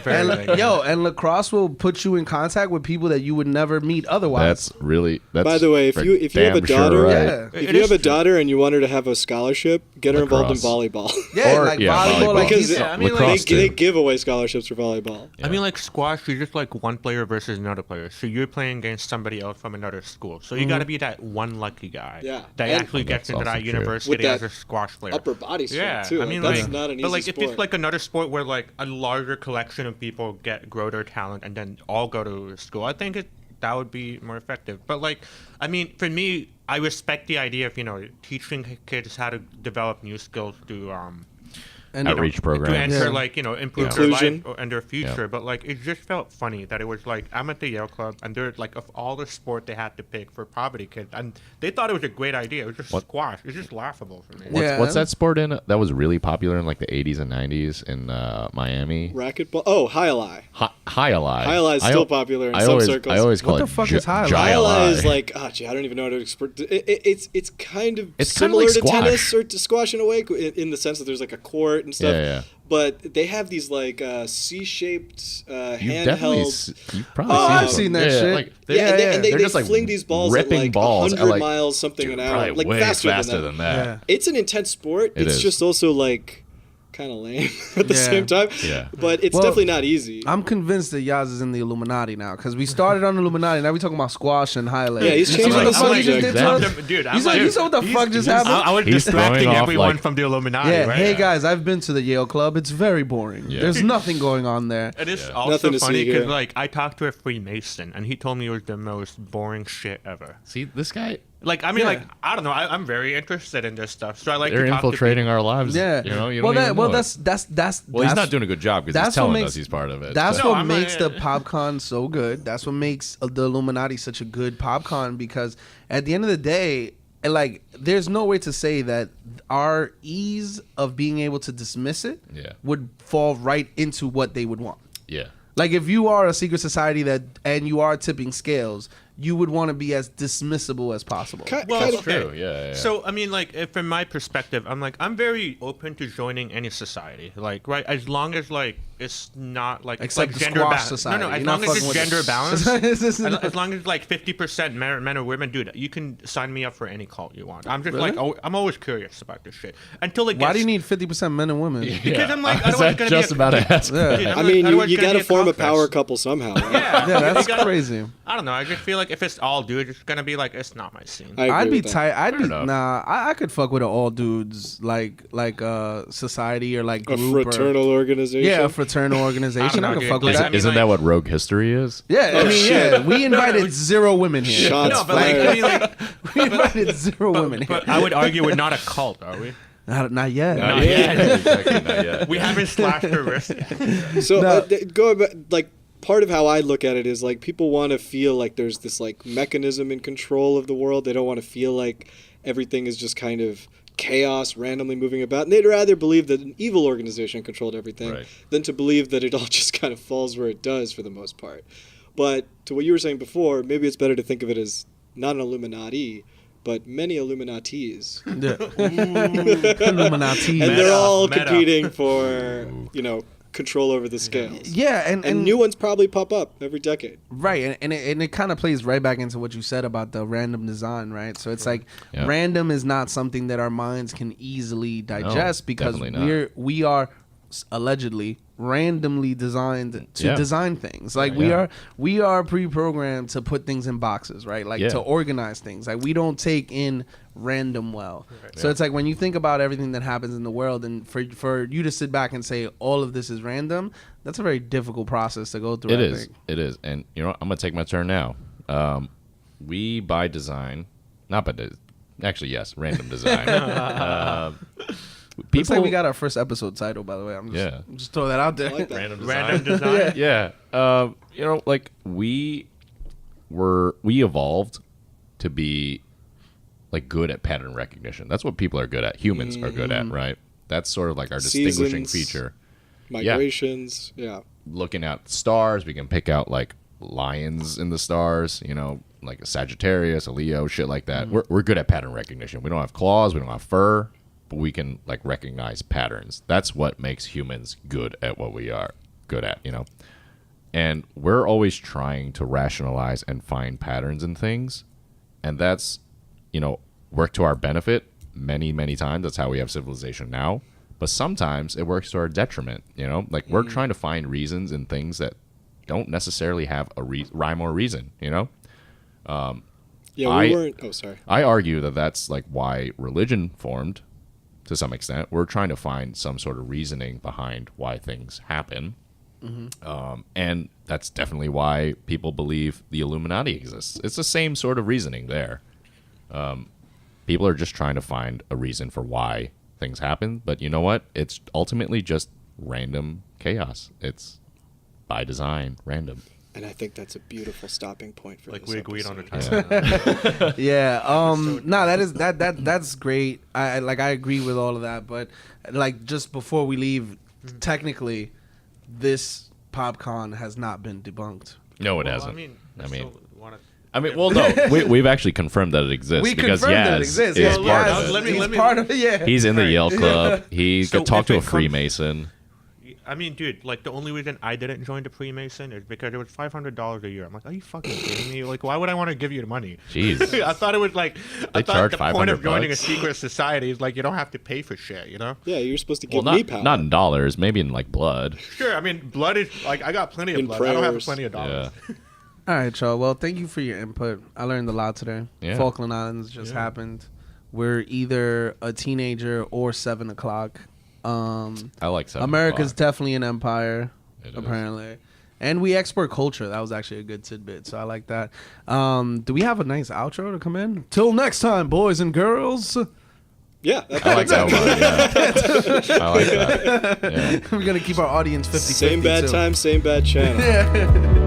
Very And, and lacrosse will put you in contact with people that you would never meet otherwise. That's By the way, if for you have a damn sure daughter, right. Yeah. if It you is have a true. daughter and you want her to have a scholarship, get her involved in Lacrosse. volleyball. yeah, Or- like yeah, volleyball. Like Because he's- yeah, I mean, like, lacrosse they too. give away scholarships for volleyball. I mean, like squash, you're just like one player versus another player. So you're playing against somebody else from another school. So you got to be that one lucky guy Yeah. that And- actually gets That's into also that true. university With as that a squash player. Upper body strength Yeah, too. I mean, that's like, not an easy but like sport. if it's like another sport where like a larger collection of people grow their talent and then all go to school, I think that would be more effective. But like, I mean, for me, I respect the idea of teaching kids how to develop new skills to and Outreach to programs. enter, Yeah. like, improve their Inclusion. life and their future. But like, it just felt funny that it was like, I'm at the Yale Club and they're like, of all the sport they had to pick for poverty kids, and they thought it was a great idea. It was just squash. It's just laughable for me. Yeah. What's that sport in that was really popular in like the 80s and 90s in Miami? Racquetball. Oh, Highlight. High-a-lie. High-a-lie is still popular in I some always, circles. I always call What it the fuck is high-a-lie? Highlight is like, I don't even know how to explain. It's kind of It's kinda similar like to squash. tennis or to squash in a way, in the sense that there's like a court and stuff. Yeah. But they have these like C-shaped You've definitely handheld. you've probably Oh, seen I've them. seen that shit. Like, Yeah, and they they're just, like, fling these balls at ripping like balls at, 100 like, miles something dude, an probably hour, like way faster, than that. Yeah. It's an intense sport. It It's is. just also like kind of lame at the Yeah. same time. Yeah. But it's Well, definitely not easy. I'm convinced that Yaz is in the Illuminati now because we started on Illuminati. Now we talking about squash and highlight. Yeah, he's You see changing what the the fuck you just subject. did to us? Exactly. Dude, You saw what the fuck just happened? I was He's distracting throwing off, everyone like- from the Illuminati. Yeah, right? hey guys, I've been to the Yale Club. It's very boring. Yeah. There's nothing going on there. It is Yeah. also Nothing to funny see because, here. like, I talked to a Freemason, and he told me it was the most boring shit ever. See, this guy, Like, I mean, Yeah. like, I don't know. I'm very interested in this stuff, so I like they're to talk infiltrating to our lives. Yeah, You know, you well, don't even know it. that's Well, he's not doing a good job because that's he's telling what makes- us he's part of it. That's so. No, what I'm makes not- the PopCon so good. That's what makes the Illuminati such a good PopCon because at the end of the day, like there's no way to say that our ease of being able to dismiss it Yeah. would fall right into what they would want. Yeah. Like if you are a secret society and you are tipping scales, you would want to be as dismissible as possible. Well, Kind of- True. Yeah. So I mean, like, if from my perspective, I'm very open to joining any society. Like, right, as long as like it's not like Except like the gender squash balance. society. No, as You're not long as fucking it's with gender it. balance. as long as like 50% men or women, dude, you can sign me up for any cult you want. I'm just Really? like, I'm always curious about this shit until it gets. Why do you need 50% men and women? Because I'm like, I was otherwise it's gonna just be about to ask. Yeah. Dude, I mean, otherwise you it's gonna got be to form a cock power fest. couple somehow. Right? Yeah, Yeah, that's You gotta- crazy. I don't know. I just feel like if it's all dudes, it's gonna be like it's not my scene. I agree I'd be with that. tight. I'd be enough. nah. I could fuck with an all dudes like society or like A group fraternal organization. Or, yeah, a fraternal organization. I I don't could know, fuck dude. with Like, that. I mean, Isn't that what rogue history is? Yeah, I mean, shit. yeah. We invited 0 women here. Shots no, but like, fired. I mean, like, We invited 0 women here. but I would argue we're not a cult, are we? Not yet. Not yet. Exactly, not yet. We haven't slashed our wrist yet. So No. going back, like part of how I look at it is like people want to feel like there's this like mechanism in control of the world. They don't want to feel like everything is just kind of chaos randomly moving about, and they'd rather believe that an evil organization controlled everything Right. than to believe that it all just kind of falls where it does for the most part. But to what you were saying before, maybe it's better to think of it as not an Illuminati, but many Illuminatis. Illuminati. And they're Meta, all meta. competing for, control over the scales. Yeah, and And new ones probably pop up every decade. right, and it kind of plays right back into what you said about the random design, right? So it's like Yeah. random is not something that our minds can easily digest because definitely not. we are allegedly randomly designed to Yeah. design things. Like Yeah. we are pre-programmed to put things in boxes, right? Like Yeah. to organize things. Like we don't take in random well. So it's like when you think about everything that happens in the world, and for you to sit back and say all of this is random, that's a very difficult process to go through. It I is. think. It is. And you know what? I'm gonna take my turn now. We by design, not by actually yes, random design. Looks like we got our first episode title, by the way. I'm just throw that out there. I like that. random Random design. Yeah. Like we evolved to be like good at pattern recognition. That's what people are good at. Humans are good at, right? That's sort of like our distinguishing Seasons. feature. Migrations, yeah. Looking at stars, we can pick out like lions in the stars, like a Sagittarius, a Leo, shit like that. We're good at pattern recognition. We don't have claws, we don't have fur, but we can like recognize patterns. That's what makes humans good at what we are good at, And we're always trying to rationalize and find patterns in things, and that's work to our benefit many, many times. That's how we have civilization now. But sometimes it works to our detriment, Like we're trying to find reasons in things that don't necessarily have a rhyme or reason, Yeah, we I- weren't. Oh, sorry. I argue that that's like why religion formed to some extent. We're trying to find some sort of reasoning behind why things happen. And that's definitely why people believe the Illuminati exists. It's the same sort of reasoning there. People are just trying to find a reason for why things happen. But you know what? It's ultimately just random chaos. It's by design random. And I think that's a beautiful stopping point for Like this we agreed on a episode. time. Yeah. No, that's great. I agree with all of that, but like just before we leave, technically, this PopCon has not been debunked. No, it Well, hasn't. I mean, Well, no, we've actually confirmed that it exists. We because confirmed that it Yaz exists. is Yeah, part Yaz, of it. Let me- he's part of it. Yeah. He's in the Right. Yale Club. He So could talk if to it a comes- Freemason. I mean, dude, like the only reason I didn't join the Freemason is because it was $500 a year. I'm like, are you fucking kidding me? Like, why would I want to give you the money? Jeez. I thought it was like, They I thought charge the point of $500 joining a secret society is like you don't have to pay for shit, Yeah, you're supposed to Well, give me not power. not in dollars, maybe in like blood. Sure, I mean, blood is like I got plenty of In blood. I don't have prayers. plenty of dollars. Yeah. All right, y'all. Well, thank you for your input. I learned a lot today. Yeah. Falkland Islands just happened. We're either a teenager or 7 o'clock. I like 7 America's o'clock. definitely an empire, It is. apparently. And we export culture. That was actually a good tidbit, so I like that. Do we have a nice outro to come in? Till next time, boys and girls. Yeah, I like that one. Yeah. I like that. Yeah. We're going to keep our audience 50-50, same bad too. time, same bad channel. Yeah.